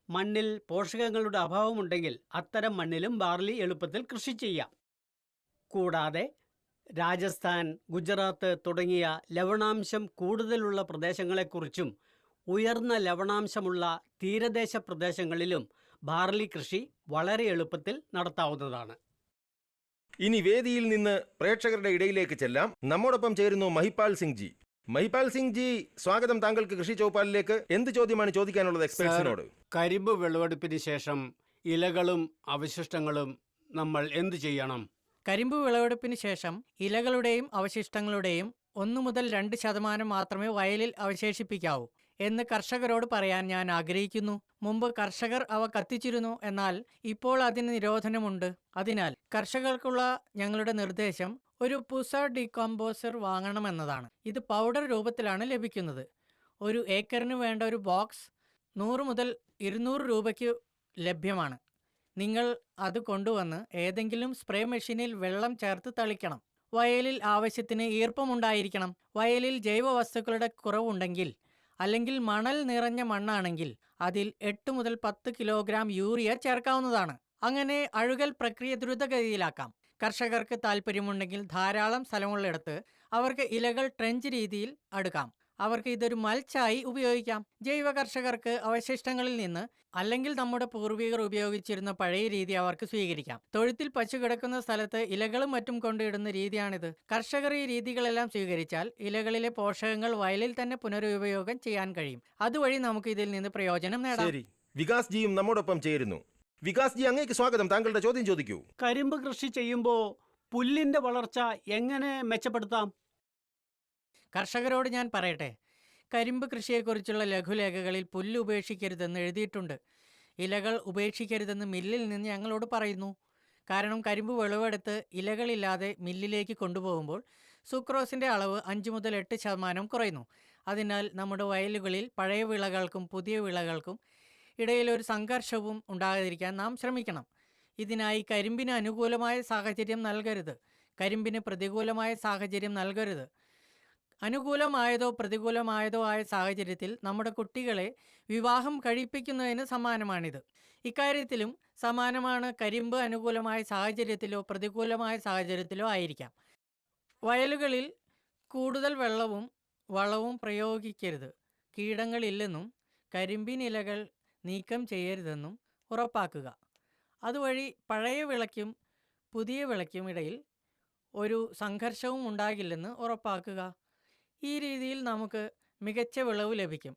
മണ്ണിൽ പോഷകങ്ങളുടെ അഭാവമുണ്ടെങ്കിൽ അത്തരം മണ്ണിലും ബാർലി എളുപ്പത്തിൽ കൃഷി ചെയ്യാം. കൂടാതെ രാജസ്ഥാൻ, ഗുജറാത്ത് തുടങ്ങിയ ലവണാംശം കൂടുതലുള്ള പ്രദേശങ്ങളെക്കുറിച്ചും ഉയർന്ന ലവണാംശമുള്ള തീരദേശ പ്രദേശങ്ങളിലും ബാർലി കൃഷി വളരെ എളുപ്പത്തിൽ നടത്താവുന്നതാണ്. ഇനി വേദിയിൽ നിന്ന് പ്രേക്ഷകരുടെ ഇടയിലേക്ക് ചെല്ലാം. നമ്മോടൊപ്പം ചേരുന്നു മഹിപാൽ സിംഗ് ജി. മഹിപാൽ സിംഗ് ജി, സ്വാഗതം താങ്കൾക്ക് കൃഷി ചൗപ്പാലിലേക്ക്. എന്ത് ചോദ്യമാണ് ചോദിക്കാനുള്ളത് എക്സ്പെർട്സിനോട്? കരിമ്പ് വിളവെടുപ്പിന് ശേഷം ഇലകളും അവശിഷ്ടങ്ങളും നമ്മൾ എന്ത് ചെയ്യണം? കരിമ്പ് വിളവെടുപ്പിന് ശേഷം ഇലകളുടെയും അവശിഷ്ടങ്ങളുടെയും 1 മുതൽ 2% മാത്രമേ വയലിൽ അവശേഷിപ്പിക്കാവൂ എന്ന് കർഷകരോട് പറയാൻ ഞാൻ ആഗ്രഹിക്കുന്നു. മുമ്പ് കർഷകർ അവ കത്തിച്ചിരുന്നു, എന്നാൽ ഇപ്പോൾ അതിന് നിരോധനമുണ്ട്. അതിനാൽ കർഷകർക്കുള്ള ഞങ്ങളുടെ നിർദ്ദേശം ഒരു പുസ ഡീകമ്പോസർ വാങ്ങണമെന്നതാണ്. ഇത് പൗഡർ രൂപത്തിലാണ് ലഭിക്കുന്നത്. ഒരു ഏക്കറിന് വേണ്ട ഒരു ബോക്സ് 100 മുതൽ 200 രൂപയ്ക്ക് ലഭ്യമാണ്. നിങ്ങൾ അത് കൊണ്ടുവന്ന് ഏതെങ്കിലും സ്പ്രേ മെഷീനിൽ വെള്ളം ചേർത്ത് തളിക്കണം. വയലിൽ ആവശ്യത്തിന് ഈർപ്പമുണ്ടായിരിക്കണം. വയലിൽ ജൈവവസ്തുക്കളുടെ കുറവുണ്ടെങ്കിൽ, അല്ലെങ്കിൽ മണൽ നിറഞ്ഞ മണ്ണാണെങ്കിൽ അതിൽ 8 മുതൽ 10 കിലോഗ്രാം യൂറിയ ചേർക്കാവുന്നതാണ്. അങ്ങനെ അഴുകൽ പ്രക്രിയ ദ്രുതഗതിയിലാക്കാം. കർഷകർക്ക് താല്പര്യമുണ്ടെങ്കിൽ ധാരാളം സ്ഥലമുള്ളിടത്ത് അവർക്ക് ഇലകൾ ട്രെഞ്ച് രീതിയിൽ അടുക്കാം. അവർക്ക് ഇതൊരു മൽച്ചായി ഉപയോഗിക്കാം. ജൈവ കർഷകർക്ക് അവശിഷ്ടങ്ങളിൽ നിന്ന് അല്ലെങ്കിൽ നമ്മുടെ പൂർവികർ ഉപയോഗിച്ചിരുന്ന പഴയ രീതി അവർക്ക് സ്വീകരിക്കാം. തൊഴുത്തിൽ പശു കിടക്കുന്ന സ്ഥലത്ത് ഇലകളും മറ്റും കൊണ്ടിടുന്ന രീതിയാണിത്. കർഷകർ ഈ രീതികളെല്ലാം സ്വീകരിച്ചാൽ ഇലകളിലെ പോഷകങ്ങൾ വയലിൽ തന്നെ പുനരുപയോഗം ചെയ്യാൻ കഴിയും. അതുവഴി നമുക്ക് ഇതിൽ നിന്ന് പ്രയോജനം നേടാം. ശരി, വികാസ് ജിയും നമ്മോടൊപ്പം ചേരുന്നു. വികാസ് ജി, അങ്ങേക്ക് സ്വാഗതം. താങ്കളുടെ ചോദ്യം ചോദിക്കൂ. കരിമ്പ് കൃഷി ചെയ്യുമ്പോൾ പുല്ലിന്റെ വളർച്ച എങ്ങനെ മെച്ചപ്പെടുത്താം? കർഷകരോട് ഞാൻ പറയട്ടെ, കരിമ്പ് കൃഷിയെക്കുറിച്ചുള്ള ലഘുലേഖകളിൽ പുല്ല് ഉപേക്ഷിക്കരുതെന്ന് എഴുതിയിട്ടുണ്ട്. ഇലകൾ ഉപേക്ഷിക്കരുതെന്ന് മില്ലിൽ നിന്ന് ഞങ്ങളോട് പറയുന്നു. കാരണം കരിമ്പ് വിളവെടുത്ത് ഇലകളില്ലാതെ മില്ലിലേക്ക് കൊണ്ടുപോകുമ്പോൾ സുക്രോസിൻ്റെ അളവ് 5 മുതൽ 8% കുറയുന്നു. അതിനാൽ നമ്മുടെ വയലുകളിൽ പഴയ വിളകൾക്കും പുതിയ വിളകൾക്കും ഇടയിലൊരു സംഘർഷവും ഉണ്ടാകാതിരിക്കാൻ നാം ശ്രമിക്കണം. ഇതിനായി കരിമ്പിന് അനുകൂലമായ സാഹചര്യം നൽകരുത്, കരിമ്പിന് പ്രതികൂലമായ സാഹചര്യം നൽകരുത്. അനുകൂലമായതോ പ്രതികൂലമായതോ ആയ സാഹചര്യത്തിൽ നമ്മുടെ കുട്ടികളെ വിവാഹം കഴിപ്പിക്കുന്നതിന് സമാനമാണിത്. ഇക്കാര്യത്തിലും സമാനമാണ്. കരിമ്പ് അനുകൂലമായ സാഹചര്യത്തിലോ പ്രതികൂലമായ സാഹചര്യത്തിലോ ആയിരിക്കാം. വയലുകളിൽ കൂടുതൽ വെള്ളവും വളവും പ്രയോഗിക്കരുത്, കീടങ്ങളില്ലെന്നും കരിമ്പിനിലകൾ നീക്കം ചെയ്യരുതെന്നും ഉറപ്പാക്കുക. അതുവഴി പഴയ വിളയ്ക്കും പുതിയ വിളയ്ക്കും ഇടയിൽ ഒരു സംഘർഷവും ഉണ്ടാകില്ലെന്ന് ഉറപ്പാക്കുക. ഈ രീതിയിൽ നമുക്ക് മികച്ച വിളവ് ലഭിക്കും,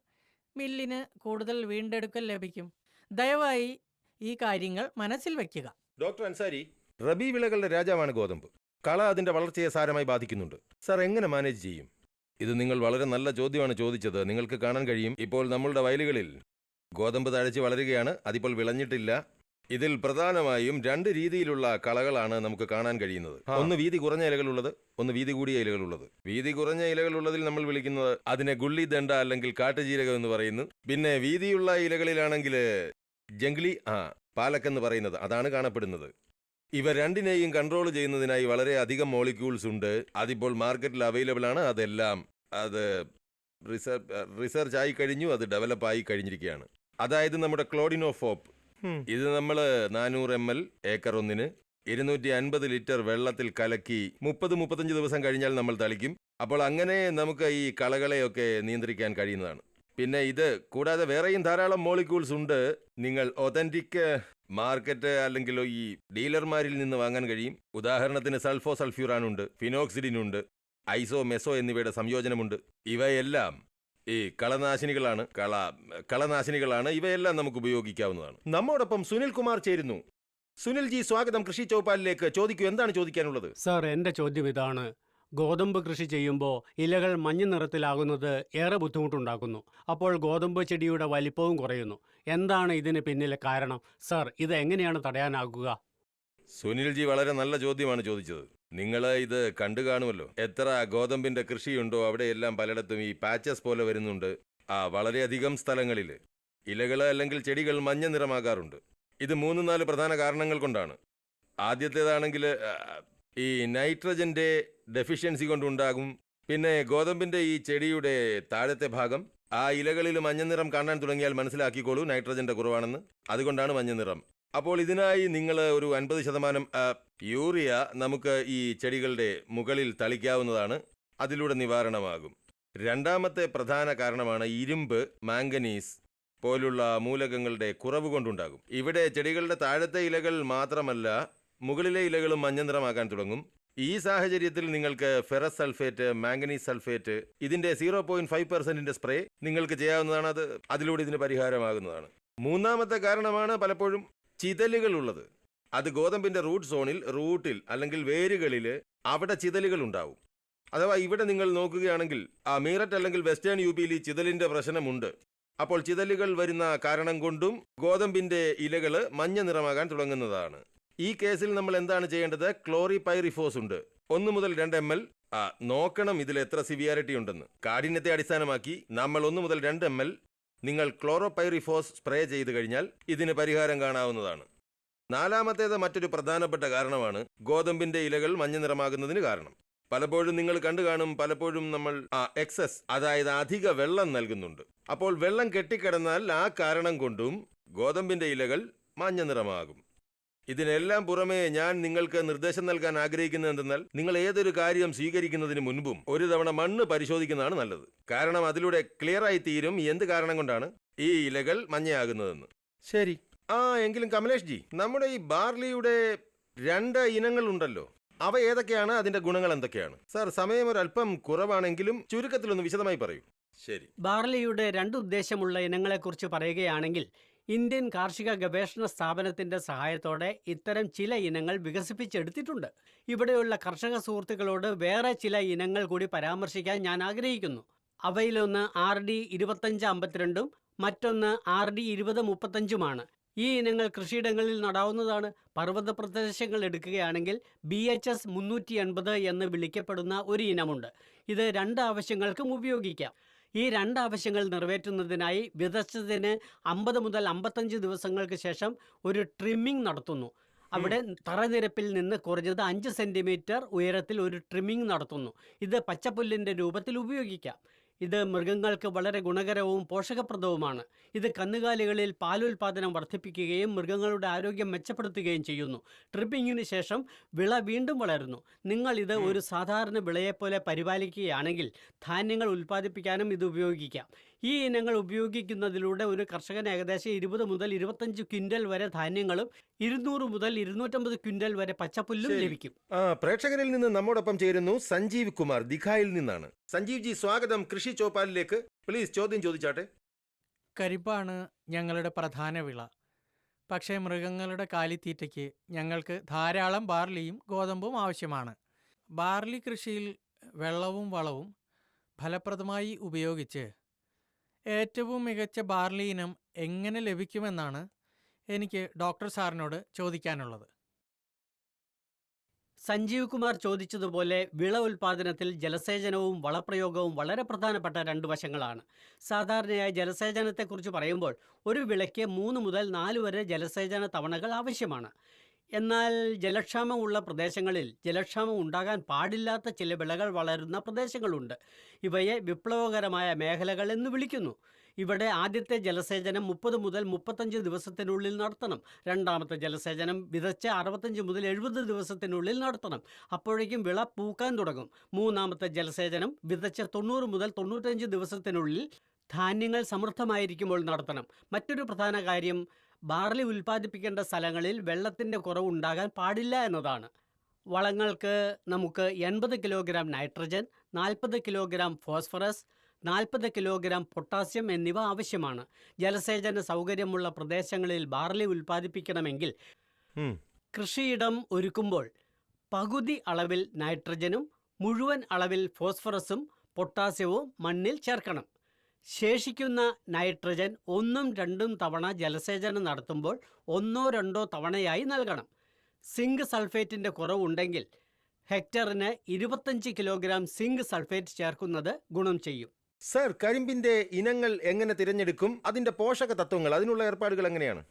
മില്ലിന് കൂടുതൽ വീണ്ടെടുക്കൽ ലഭിക്കും. ദയവായി ഈ കാര്യങ്ങൾ മനസ്സിൽ വയ്ക്കുക. ഡോക്ടർ അൻസാരി, റബി വിളകളുടെ രാജാവാണ് ഗോതമ്പ്. കള അതിന്റെ വളർച്ചയെ സാരമായി ബാധിക്കുന്നുണ്ട്. സർ, എങ്ങനെ മാനേജ് ചെയ്യും? ഇത് നിങ്ങൾ വളരെ നല്ല ചോദ്യമാണ് ചോദിച്ചത്. നിങ്ങൾക്ക് കാണാൻ കഴിയും, ഇപ്പോൾ നമ്മളുടെ വയലുകളിൽ ഗോതമ്പ് തഴച്ച് വളരുകയാണ്. അതിപ്പോൾ വിളഞ്ഞിട്ടില്ല. ഇതിൽ പ്രധാനമായും 2 രീതിയിലുള്ള കളകളാണ് നമുക്ക് കാണാൻ കഴിയുന്നത്. ഒന്ന് വീതി കുറഞ്ഞ ഇലകളുള്ളത്, ഒന്ന് വീതി കൂടിയ ഇലകളുള്ളത്. വീതി കുറഞ്ഞ ഇലകളുള്ളതിൽ നമ്മൾ വിളിക്കുന്നത് അതിനെ ഗുള്ളി ദണ്ഡ അല്ലെങ്കിൽ കാട്ടുജീരകം എന്ന് പറയുന്നു. പിന്നെ വീതിയുള്ള ഇലകളിലാണെങ്കിൽ ജംഗ്ലി പാലക്കെന്ന് പറയുന്നത് അതാണ് കാണപ്പെടുന്നത്. ഇവ രണ്ടിനെയും കൺട്രോൾ ചെയ്യുന്നതിനായി വളരെ അധികം മോളിക്യൂൾസ് ഉണ്ട്. അതിപ്പോൾ മാർക്കറ്റിൽ അവൈലബിൾ ആണ്. അതെല്ലാം അത് റിസർച്ച് ആയി കഴിഞ്ഞു, അത് ഡെവലപ്പ് ആയി കഴിഞ്ഞിരിക്കുകയാണ്. അതായത് നമ്മുടെ ക്ലോഡിനോഫോപ്പ്, ഇത് നമ്മൾ 400 ml ഏക്കർ ഒന്നിന് 250 ലിറ്റർ വെള്ളത്തിൽ കലക്കി 30-35 ദിവസം കഴിഞ്ഞാൽ നമ്മൾ തളിക്കും. അപ്പോൾ അങ്ങനെ നമുക്ക് ഈ കളകളെയൊക്കെ നിയന്ത്രിക്കാൻ കഴിയുന്നതാണ്. പിന്നെ ഇത് കൂടാതെ വേറെയും ധാരാളം മോളിക്യൂൾസ് ഉണ്ട്. നിങ്ങൾ ഒതന്റിക് മാർക്കറ്റ് അല്ലെങ്കിൽ ഈ ഡീലർമാരിൽ നിന്ന് വാങ്ങാൻ കഴിയും. ഉദാഹരണത്തിന് സൾഫോസൾഫ്യൂറാനുണ്ട്, ഫിനോക്സിഡിനുണ്ട്, ഐസോ മെസോ എന്നിവയുടെ സംയോജനമുണ്ട്. ഇവയെല്ലാം ഈ കളനാശിനികളാണ്. ഇവയെല്ലാം നമുക്ക് ഉപയോഗിക്കാവുന്നതാണ്. നമ്മോടൊപ്പം സുനിൽ കുമാർ ചേരുന്നു. സുനിൽ ജി, സ്വാഗതം കൃഷി ചൗപ്പാലിലേക്ക്. ചോദിക്കൂ, എന്താണ് ചോദിക്കാനുള്ളത്? സർ, എൻ്റെ ചോദ്യം ഇതാണ്. ഗോതമ്പ് കൃഷി ചെയ്യുമ്പോൾ ഇലകൾ മഞ്ഞ നിറത്തിലാകുന്നത് ഏറെ ബുദ്ധിമുട്ടുണ്ടാക്കുന്നു. അപ്പോൾ ഗോതമ്പ് ചെടിയുടെ വലിപ്പവും കുറയുന്നു. എന്താണ് ഇതിന് പിന്നിലെ കാരണം? സർ, ഇത് എങ്ങനെയാണ് തടയാനാകുക? സുനിൽ ജി വളരെ നല്ല ചോദ്യമാണ് ചോദിച്ചത്. നിങ്ങൾ ഇത് കണ്ടു കാണുമല്ലോ. എത്ര ഗോതമ്പിന്റെ കൃഷിയുണ്ടോ അവിടെയെല്ലാം പലയിടത്തും ഈ പാച്ചസ് പോലെ വരുന്നുണ്ട്. വളരെയധികം സ്ഥലങ്ങളിൽ ഇലകൾ അല്ലെങ്കിൽ ചെടികൾ മഞ്ഞ നിറമാകാറുണ്ട്. ഇത് 3-4 പ്രധാന കാരണങ്ങൾ കൊണ്ടാണ്. ആദ്യത്തേതാണെങ്കിൽ ഈ നൈട്രജന്റെ ഡെഫിഷ്യൻസി കൊണ്ടുണ്ടാകും. പിന്നെ ഗോതമ്പിന്റെ ഈ ചെടിയുടെ താഴത്തെ ഭാഗം ആ ഇലകളിൽ മഞ്ഞ നിറം കാണാൻ തുടങ്ങിയാൽ മനസ്സിലാക്കിക്കോളൂ, നൈട്രജന്റെ കുറവാണെന്ന്. അതുകൊണ്ടാണ് മഞ്ഞ നിറം. അപ്പോൾ ഇതിനായി നിങ്ങൾ ഒരു 50% യൂറിയ നമുക്ക് ഈ ചെടികളുടെ മുകളിൽ തളിക്കാവുന്നതാണ്. അതിലൂടെ നിവാരണമാകും. രണ്ടാമത്തെ പ്രധാന കാരണമാണ് ഇരുമ്പ്, മാംഗനീസ് പോലുള്ള മൂലകങ്ങളുടെ കുറവ് കൊണ്ടുണ്ടാകും. ഇവിടെ ചെടികളുടെ താഴത്തെ ഇലകൾ മാത്രമല്ല മുകളിലെ ഇലകളും മഞ്ഞ നിറമാക്കാൻ തുടങ്ങും. ഈ സാഹചര്യത്തിൽ നിങ്ങൾക്ക് ഫെറസ് സൾഫേറ്റ്, മാംഗനീസ് സൾഫേറ്റ് ഇതിന്റെ 0.5% സ്പ്രേ നിങ്ങൾക്ക് ചെയ്യാവുന്നതാണ്. അതിലൂടെ ഇതിന് പരിഹാരമാകുന്നതാണ്. മൂന്നാമത്തെ കാരണമാണ് പലപ്പോഴും ചിതലുകൾ ഉള്ളത്. അത് ഗോതമ്പിന്റെ റൂട്ടിൽ അല്ലെങ്കിൽ വേരുകളിൽ അവിടെ ചിതലുകൾ ഉണ്ടാവും. അഥവാ ഇവിടെ നിങ്ങൾ നോക്കുകയാണെങ്കിൽ മീററ്റ് അല്ലെങ്കിൽ വെസ്റ്റേൺ യുപിയിൽ ഈ ചിതലിന്റെ പ്രശ്നമുണ്ട്. അപ്പോൾ ചിതലുകൾ വരുന്ന കാരണം കൊണ്ടും ഗോതമ്പിന്റെ ഇലകൾ മഞ്ഞ നിറമാകാൻ തുടങ്ങുന്നതാണ്. ഈ കേസിൽ നമ്മൾ എന്താണ് ചെയ്യേണ്ടത്? ക്ലോറിപൈറിഫോസ് ഉണ്ട്, 1 മുതൽ 2 ml. നോക്കണം ഇതിൽ എത്ര സിവിയാരിറ്റി ഉണ്ടെന്ന്. കാഠിന്യത്തെ അടിസ്ഥാനമാക്കി നമ്മൾ 1 മുതൽ 2 ml നിങ്ങൾ ക്ലോറോപൈറിഫോസ് സ്പ്രേ ചെയ്ത് കഴിഞ്ഞാൽ ഇതിന് പരിഹാരം കാണാവുന്നതാണ്. നാലാമത്തേത് മറ്റൊരു പ്രധാനപ്പെട്ട കാരണമാണ് ഗോതമ്പിന്റെ ഇലകൾ മഞ്ഞ നിറമാകുന്നതിന് കാരണം. പലപ്പോഴും നിങ്ങൾ കണ്ടു കാണും, പലപ്പോഴും നമ്മൾ എക്സസ്, അതായത് അധിക വെള്ളം നൽകുന്നുണ്ട്. അപ്പോൾ വെള്ളം കെട്ടിക്കിടന്നാൽ ആ കാരണം കൊണ്ടും ഗോതമ്പിന്റെ ഇലകൾ മഞ്ഞ നിറമാകും. ഇതിനെല്ലാം പുറമെ ഞാൻ നിങ്ങൾക്ക് നിർദ്ദേശം നൽകാൻ ആഗ്രഹിക്കുന്നത് എന്തെന്നാൽ നിങ്ങൾ ഏതൊരു കാര്യം സ്വീകരിക്കുന്നതിന് മുൻപും ഒരു തവണ മണ്ണ് പരിശോധിക്കുന്നതാണ് നല്ലത്. കാരണം അതിലൂടെ ക്ലിയറായി തീരും എന്ത് കാരണം കൊണ്ടാണ് ഈ ഇലകൾ മഞ്ഞയാകുന്നതെന്ന്. ശരി, എങ്കിലും കമലേഷ് ജി, നമ്മുടെ ഈ ബാർലിയുടെ 2 ഇനങ്ങളുണ്ടല്ലോ, അവ ഏതൊക്കെയാണ്? അതിന്റെ ഗുണങ്ങൾ എന്തൊക്കെയാണ്? സാർ, സമയം ഒരല്പം കുറവാണെങ്കിലും ചുരുക്കത്തിലൊന്ന് വിശദമായി പറയൂ. ശരി. ബാർലിയുടെ 2 ഉദ്ദേശമുള്ള ഇനങ്ങളെക്കുറിച്ച് പറയുകയാണെങ്കിൽ, ഇന്ത്യൻ കാർഷിക ഗവേഷണ സ്ഥാപനത്തിന്റെ സഹായത്തോടെ ഇത്തരം ചില ഇനങ്ങൾ വികസിപ്പിച്ചെടുത്തിട്ടുണ്ട്. ഇവിടെയുള്ള കർഷക സുഹൃത്തുക്കളോട് വേറെ ചില ഇനങ്ങൾ കൂടി പരാമർശിക്കാൻ ഞാൻ ആഗ്രഹിക്കുന്നു. അവയിലൊന്ന് RD 2552 മറ്റൊന്ന് RD 2035 ഈ ഇനങ്ങൾ കൃഷിയിടങ്ങളിൽ നടാവുന്നതാണ്. പർവ്വത പ്രദേശങ്ങൾ എടുക്കുകയാണെങ്കിൽ BHS 380 എന്ന് വിളിക്കപ്പെടുന്ന ഒരു ഇനമുണ്ട്. ഇത് 2 ആവശ്യങ്ങൾക്കും ഉപയോഗിക്കാം. ഈ 2 ആവശ്യങ്ങൾ നിറവേറ്റുന്നതിനായി വിതച്ചതിന് 50 മുതൽ 55 ദിവസങ്ങൾക്ക് ശേഷം ഒരു ട്രിമ്മിംഗ് നടത്തുന്നു. അവിടെ തറനിരപ്പിൽ നിന്ന് കുറഞ്ഞത് 5 സെന്റിമീറ്റർ ഉയരത്തിൽ ഒരു ട്രിമ്മിംഗ് നടത്തുന്നു. ഇത് പച്ചപ്പുല്ലിൻ്റെ രൂപത്തിൽ ഉപയോഗിക്കാം. ഇത് മൃഗങ്ങൾക്ക് വളരെ ഗുണകരവും പോഷകപ്രദവുമാണ്. ഇത് കന്നുകാലികളിൽ പാലുൽപാദനം വർദ്ധിപ്പിക്കുകയും മൃഗങ്ങളുടെ ആരോഗ്യം മെച്ചപ്പെടുത്തുകയും ചെയ്യുന്നു. ട്രിപ്പിങ്ങിന് ശേഷം വിള വീണ്ടും വളരുന്നു. നിങ്ങൾ ഇത് ഒരു സാധാരണ വിളയെപ്പോലെ പരിപാലിക്കുകയാണെങ്കിൽ ധാന്യങ്ങൾ ഉൽപ്പാദിപ്പിക്കാനും ഇത് ഉപയോഗിക്കാം. ഈ ഇനങ്ങൾ ഉപയോഗിക്കുന്നതിലൂടെ ഒരു കർഷകന് ഏകദേശം 20 മുതൽ 25 ക്വിൻ്റൽ വരെ ധാന്യങ്ങളും 200 മുതൽ 250 ക്വിൻ്റൽ വരെ പച്ചപ്പുല്ലും ലഭിക്കും. പ്രേക്ഷകരിൽ നിന്ന് നമ്മോടൊപ്പം ചേരുന്നു സഞ്ജീവ് കുമാർ ദിഘായിൽ നിന്നാണ്. സഞ്ജീവ് ജി, സ്വാഗതം കൃഷി ചോപ്പാലിലേക്ക്. പ്ലീസ് ചോദ്യം ചോദിച്ചാട്ടെ. കരിമ്പാണ് ഞങ്ങളുടെ പ്രധാന വിള. പക്ഷേ മൃഗങ്ങളുടെ കാലിത്തീറ്റയ്ക്ക് ഞങ്ങൾക്ക് ധാരാളം ബാർലിയും ഗോതമ്പും ആവശ്യമാണ്. ബാർലി കൃഷിയിൽ വെള്ളവും വളവും ഫലപ്രദമായി ഉപയോഗിച്ച് ഏറ്റവും മികച്ച ബാർലി ഇനം എങ്ങനെ ലഭിക്കുമെന്നാണ് എനിക്ക് ഡോക്ടർ സാറിനോട് ചോദിക്കാനുള്ളത്. സഞ്ജീവ് കുമാർ ചോദിച്ചതുപോലെ വിള ഉൽപാദനത്തിൽ ജലസേചനവും വളപ്രയോഗവും വളരെ പ്രധാനപ്പെട്ട 2 വശങ്ങളാണ്. സാധാരണയായി ജലസേചനത്തെക്കുറിച്ച് പറയുമ്പോൾ ഒരു വിളയ്ക്ക് 3 മുതൽ 4 വരെ ജലസേചന തവണകൾ ആവശ്യമാണ്. എന്നാൽ ജലക്ഷാമമുള്ള പ്രദേശങ്ങളിൽ ജലക്ഷാമം ഉണ്ടാകാൻ പാടില്ലാത്ത ചില വിളകൾ വളരുന്ന പ്രദേശങ്ങളുണ്ട്. ഇവയെ വിപ്ലവകരമായ മേഖലകൾ എന്ന് വിളിക്കുന്നു. ഇവിടെ ആദ്യത്തെ ജലസേചനം 30 മുതൽ 35 ദിവസത്തിനുള്ളിൽ നടത്തണം. രണ്ടാമത്തെ ജലസേചനം വിതച്ച് 65 മുതൽ 70 ദിവസത്തിനുള്ളിൽ നടത്തണം. അപ്പോഴേക്കും വിള പൂക്കാൻ തുടങ്ങും. മൂന്നാമത്തെ ജലസേചനം വിതച്ച് 90 മുതൽ 95 ദിവസത്തിനുള്ളിൽ ധാന്യങ്ങൾ സമൃദ്ധമായിരിക്കുമ്പോൾ നടത്തണം. മറ്റൊരു പ്രധാന കാര്യം ബാർലി ഉൽപ്പാദിപ്പിക്കേണ്ട സ്ഥലങ്ങളിൽ വെള്ളത്തിൻ്റെ കുറവുണ്ടാകാൻ പാടില്ല എന്നതാണ്. വളങ്ങൾക്ക് നമുക്ക് 80 kilogram nitrogen, 40 kilogram phosphorus, 40 kilogram potassium എന്നിവ ആവശ്യമാണ്. ജലസേചന സൗകര്യമുള്ള പ്രദേശങ്ങളിൽ ബാർലി ഉൽപ്പാദിപ്പിക്കണമെങ്കിൽ കൃഷിയിടം ഒരുക്കുമ്പോൾ പകുതി അളവിൽ നൈട്രജനും മുഴുവൻ അളവിൽ ഫോസ്ഫറസും പൊട്ടാസ്യവും മണ്ണിൽ ചേർക്കണം. ശേഷിക്കുന്ന നൈട്രജൻ 1ഉം 2ഉം തവണ ജലസേചനം നടത്തുമ്പോൾ 1ഓ 2ഓ തവണയായി നൽകണം. സിങ്ക് സൾഫേറ്റിൻ്റെ കുറവുണ്ടെങ്കിൽ ഹെക്ടറിന് 25 കിലോഗ്രാം സിങ്ക് സൾഫേറ്റ് ചേർക്കുന്നത് ഗുണം ചെയ്യും. സർ, കരിമ്പിന്റെ ഇനങ്ങൾ എങ്ങനെ തിരഞ്ഞെടുക്കും? അതിന്റെ പോഷക തത്വങ്ങൾ, അതിനുള്ള ഏർപ്പാടുകൾ എങ്ങനെയാണ്?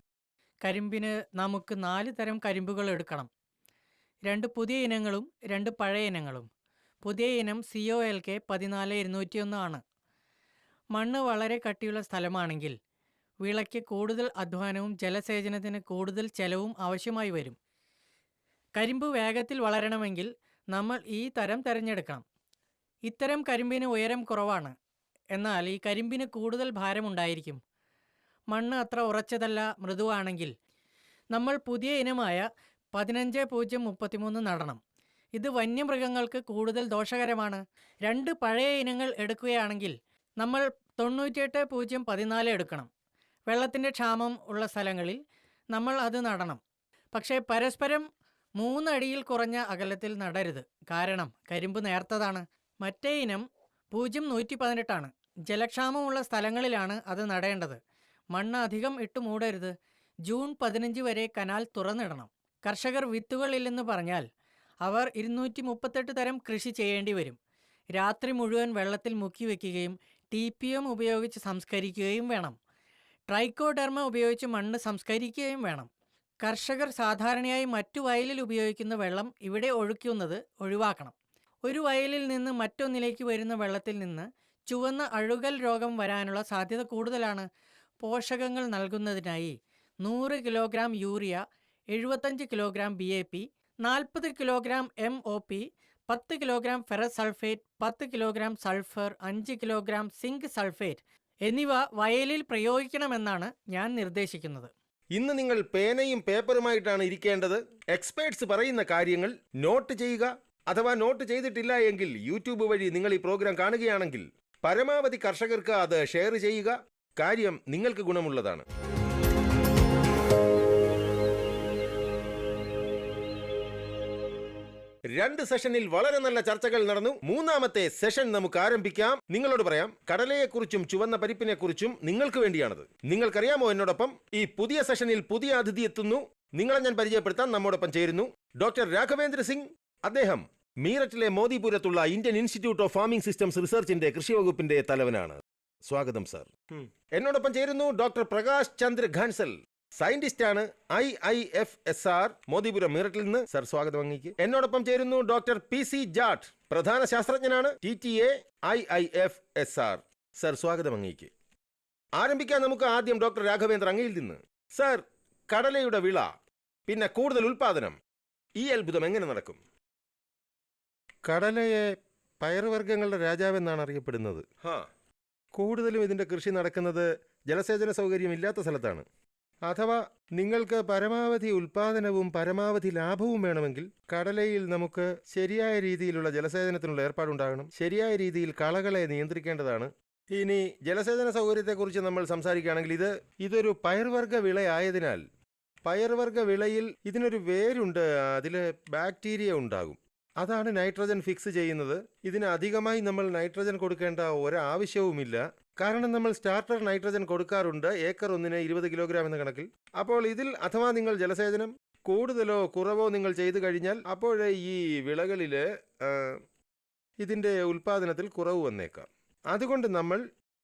കരിമ്പിന് നമുക്ക് 4 തരം കരിമ്പുകൾ എടുക്കണം. 2 പുതിയ ഇനങ്ങളും 2 പഴയ ഇനങ്ങളും. പുതിയ ഇനം COLK 14201 ആണ്. മണ്ണ് വളരെ കട്ടിയുള്ള സ്ഥലമാണെങ്കിൽ വിളയ്ക്ക് കൂടുതൽ അധ്വാനവും ജലസേചനത്തിന് കൂടുതൽ ചെലവും ആവശ്യമായി വരും. കരിമ്പ് വേഗത്തിൽ വളരണമെങ്കിൽ നമ്മൾ ഈ തരം തിരഞ്ഞെടുക്കണം. ഇത്തരം കരിമ്പിന് ഉയരം കുറവാണ്, എന്നാൽ ഈ കരിമ്പിന് കൂടുതൽ ഭാരമുണ്ടായിരിക്കും. മണ്ണ് അത്ര ഉറച്ചതല്ല, മൃദുവാണെങ്കിൽ നമ്മൾ പുതിയ ഇനമായ 15033 നടണം. ഇത് വന്യമൃഗങ്ങൾക്ക് കൂടുതൽ ദോഷകരമാണ്. 2 പഴയ ഇനങ്ങൾ എടുക്കുകയാണെങ്കിൽ നമ്മൾ 9814 എടുക്കണം. വെള്ളത്തിൻ്റെ ക്ഷാമം ഉള്ള സ്ഥലങ്ങളിൽ നമ്മൾ അത് നടണം. പക്ഷേ പരസ്പരം 3 അടിയിൽ കുറഞ്ഞ അകലത്തിൽ നടരുത്, കാരണം കരിമ്പ് നേർത്തതാണ്. മറ്റേ ഇനം 0118 ആണ്. ജലക്ഷാമമുള്ള സ്ഥലങ്ങളിലാണ് അത് നടേണ്ടത്. മണ്ണ് അധികം ഇട്ട് മൂടരുത്. ജൂൺ 15 വരെ കനാൽ തുറന്നിടണം. കർഷകർ വിത്തുകളില്ലെന്ന് പറഞ്ഞാൽ അവർ 238 തരം കൃഷി ചെയ്യേണ്ടി വരും. രാത്രി മുഴുവൻ വെള്ളത്തിൽ മുക്കി വയ്ക്കുകയും TPM ഉപയോഗിച്ച് സംസ്കരിക്കുകയും വേണം. ട്രൈക്കോഡെർമ ഉപയോഗിച്ച് മണ്ണ് സംസ്കരിക്കുകയും വേണം. കർഷകർ സാധാരണയായി മറ്റു വയലിൽ ഉപയോഗിക്കുന്ന വെള്ളം ഇവിടെ ഒഴിക്കുന്നത് ഒഴിവാക്കണം. ഒരു വയലിൽ നിന്ന് മറ്റൊന്നിലേക്ക് വരുന്ന വെള്ളത്തിൽ നിന്ന് ചുവന്ന അഴുകൽ രോഗം വരാനുള്ള സാധ്യത കൂടുതലാണ്. പോഷകങ്ങൾ നൽകുന്നതിനായി 100 kilogram urea 75 kilogram BAP, 40 kilogram MOP, 10 kilogram ferrous sulphate, 10 kilogram sulphur, 5 kilogram zinc sulphate എന്നിവ വയലിൽ പ്രയോഗിക്കണമെന്നാണ് ഞാൻ നിർദ്ദേശിക്കുന്നത്. ഇന്ന് നിങ്ങൾ പേനയും പേപ്പറുമായിട്ടാണ് ഇരിക്കേണ്ടത്. എക്സ്പേർട്സ് പറയുന്ന കാര്യങ്ങൾ നോട്ട് ചെയ്യുക. അഥവാ നോട്ട് ചെയ്തിട്ടില്ല എങ്കിൽ യൂട്യൂബ് വഴി നിങ്ങൾ ഈ പ്രോഗ്രാം കാണുകയാണെങ്കിൽ പരമാവധി കർഷകർക്ക് അത് ഷെയർ ചെയ്യുക. കാര്യം നിങ്ങൾക്ക് ഗുണമുള്ളതാണ്. രണ്ട് സെഷനിൽ വളരെ നല്ല ചർച്ചകൾ നടന്നു. മൂന്നാമത്തെ സെഷൻ നമുക്ക് ആരംഭിക്കാം. നിങ്ങളോട് പറയാം, കടലയെക്കുറിച്ചും ചുവന്ന പരിപ്പിനെക്കുറിച്ചും നിങ്ങൾക്ക് വേണ്ടിയാണത്. നിങ്ങൾക്കറിയാമോ, എന്നോടൊപ്പം ഈ പുതിയ സെഷനിൽ പുതിയ അതിഥി എത്തുന്നു. നിങ്ങളെ ഞാൻ പരിചയപ്പെടുത്താൻ നമ്മോടൊപ്പം ചേരുന്നു ഡോക്ടർ രാഘവേന്ദ്ര സിംഗ്. അദ്ദേഹം മീററ്റിലെ മോദിപുരത്തുള്ള Indian institute of farming systems റിസർച്ചിന്റെ കൃഷി വകുപ്പിന്റെ തലവനാണ്. സ്വാഗതം സർ. എന്നോടൊപ്പം ചേരുന്നു ഡോക്ടർ പ്രകാശ് ചന്ദ്ര ഘാൻസൽ, സയന്റിസ്റ്റ് ആണ്, IIFSR മോദിപുരം മീററ്റിൽ നിന്ന്. സർ സ്വാഗതം അങ്ങേക്ക്. എന്നോടൊപ്പം ചേരുന്നു ഡോക്ടർ PC ജാട്ട്, പ്രധാന ശാസ്ത്രജ്ഞനാണ്, TTA IIFSR. സർ സ്വാഗതം അങ്ങേക്ക്. ആരംഭിക്കാൻ നമുക്ക് ആദ്യം ഡോക്ടർ രാഘവേന്ദ്ര അങ്ങയിൽ നിന്ന്. സർ, കടലയുടെ വിള പിന്നെ കൂടുതൽ ഉൽപാദനം, ഈ അത്ഭുതം എങ്ങനെ നടക്കും? കടലയെ പയറുവർഗ്ഗങ്ങളുടെ രാജാവെന്നാണ് അറിയപ്പെടുന്നത്. കൂടുതലും ഇതിന്റെ കൃഷി നടക്കുന്നത് ജലസേചന സൗകര്യം ഇല്ലാത്ത സ്ഥലത്താണ്. അഥവാ നിങ്ങൾക്ക് പരമാവധി ഉൽപാദനവും പരമാവധി ലാഭവും വേണമെങ്കിൽ കടലയിൽ നമുക്ക് ശരിയായ രീതിയിലുള്ള ജലസേചനത്തിനുള്ള ഏർപ്പാടുണ്ടാകണം. ശരിയായ രീതിയിൽ കളകളെ നിയന്ത്രിക്കേണ്ടതാണ്. ഇനി ജലസേചന സൗകര്യത്തെക്കുറിച്ച് നമ്മൾ സംസാരിക്കുകയാണെങ്കിൽ ഇതൊരു പയർവർഗ്ഗ വിളയായതിനാൽ പയർവർഗ്ഗ വിളയിൽ ഇതിനൊരു വേരുണ്ട്, അതിൽ ബാക്ടീരിയ ഉണ്ടാകും. അതാണ് നൈട്രജൻ ഫിക്സ് ചെയ്യുന്നത്. ഇതിന് അധികമായി നമ്മൾ നൈട്രജൻ കൊടുക്കേണ്ട ഒരാവശ്യവുമില്ല. കാരണം നമ്മൾ സ്റ്റാർട്ടർ നൈട്രജൻ കൊടുക്കാറുണ്ട്, ഏക്കർ ഒന്നിന് 20 കിലോഗ്രാം എന്ന കണക്കിൽ. അപ്പോൾ ഇതിൽ അഥവാ നിങ്ങൾ ജലസേചനം കൂടുതലോ കുറവോ നിങ്ങൾ ചെയ്തു കഴിഞ്ഞാൽ അപ്പോഴേ ഈ വിളകളിൽ ഇതിൻ്റെ ഉൽപ്പാദനത്തിൽ കുറവ് വന്നേക്കാം. അതുകൊണ്ട് നമ്മൾ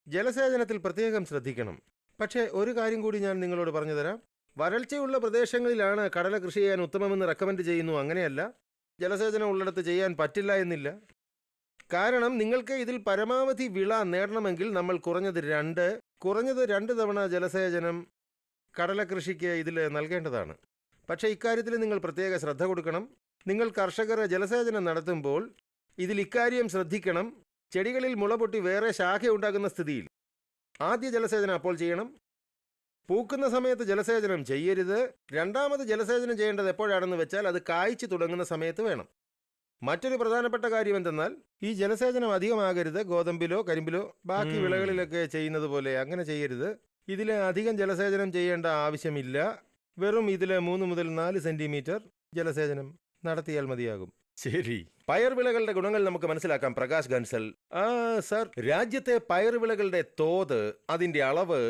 ജലസേചനത്തിൽ പ്രത്യേകം ശ്രദ്ധിക്കണം. പക്ഷേ ഒരു കാര്യം കൂടി ഞാൻ നിങ്ങളോട് പറഞ്ഞു തരാം. വരൾച്ചയുള്ള പ്രദേശങ്ങളിലാണ് കടല കൃഷി ചെയ്യാൻ ഉത്തമമെന്ന് റെക്കമെൻഡ് ചെയ്യുന്നു. അങ്ങനെയല്ല, ജലസേചനം ഉള്ളിടത്ത് ചെയ്യാൻ പറ്റില്ല എന്നില്ല. കാരണം നിങ്ങൾക്ക് ഇതിൽ പരമാവധി വിള നേടണമെങ്കിൽ നമ്മൾ കുറഞ്ഞത് രണ്ട് തവണ ജലസേചനം കടല കൃഷിക്ക് ഇതിൽ നൽകേണ്ടതാണ്. പക്ഷേ ഇക്കാര്യത്തിൽ നിങ്ങൾ പ്രത്യേക ശ്രദ്ധ കൊടുക്കണം. നിങ്ങൾ കർഷകർ ജലസേചനം നടത്തുമ്പോൾ ഇതിൽ ഇക്കാര്യം ശ്രദ്ധിക്കണം. ചെടികളിൽ മുളപൊട്ടി വേറെ ശാഖ ഉണ്ടാകുന്ന സ്ഥിതിയിൽ ആദ്യ ജലസേചനം അപ്പോൾ ചെയ്യണം. പൂക്കുന്ന സമയത്ത് ജലസേചനം ചെയ്യരുത്. രണ്ടാമത് ജലസേചനം ചെയ്യേണ്ടത് എപ്പോഴാണെന്ന് വെച്ചാൽ അത് കായ്ച്ചു തുടങ്ങുന്ന സമയത്ത് വേണം. മറ്റൊരു പ്രധാനപ്പെട്ട കാര്യം എന്തെന്നാൽ ഈ ജലസേചനം അധികമാകരുത്. ഗോതമ്പിലോ കരിമ്പിലോ ബാക്കി വിളകളിലൊക്കെ ചെയ്യുന്നത് പോലെ അങ്ങനെ ചെയ്യരുത്. ഇതിൽ അധികം ജലസേചനം ചെയ്യേണ്ട ആവശ്യമില്ല. വെറും ഇതിൽ 3 മുതൽ 4 സെന്റിമീറ്റർ ജലസേചനം നടത്തിയാൽ മതിയാകും. ശരി, പയർവിളകളുടെ ഗുണങ്ങൾ നമുക്ക് മനസ്സിലാക്കാം. പ്രകാശ് ഗൻസൽ സർ, രാജ്യത്തെ പയർവിളകളുടെ തോത്, അതിന്റെ അളവ്,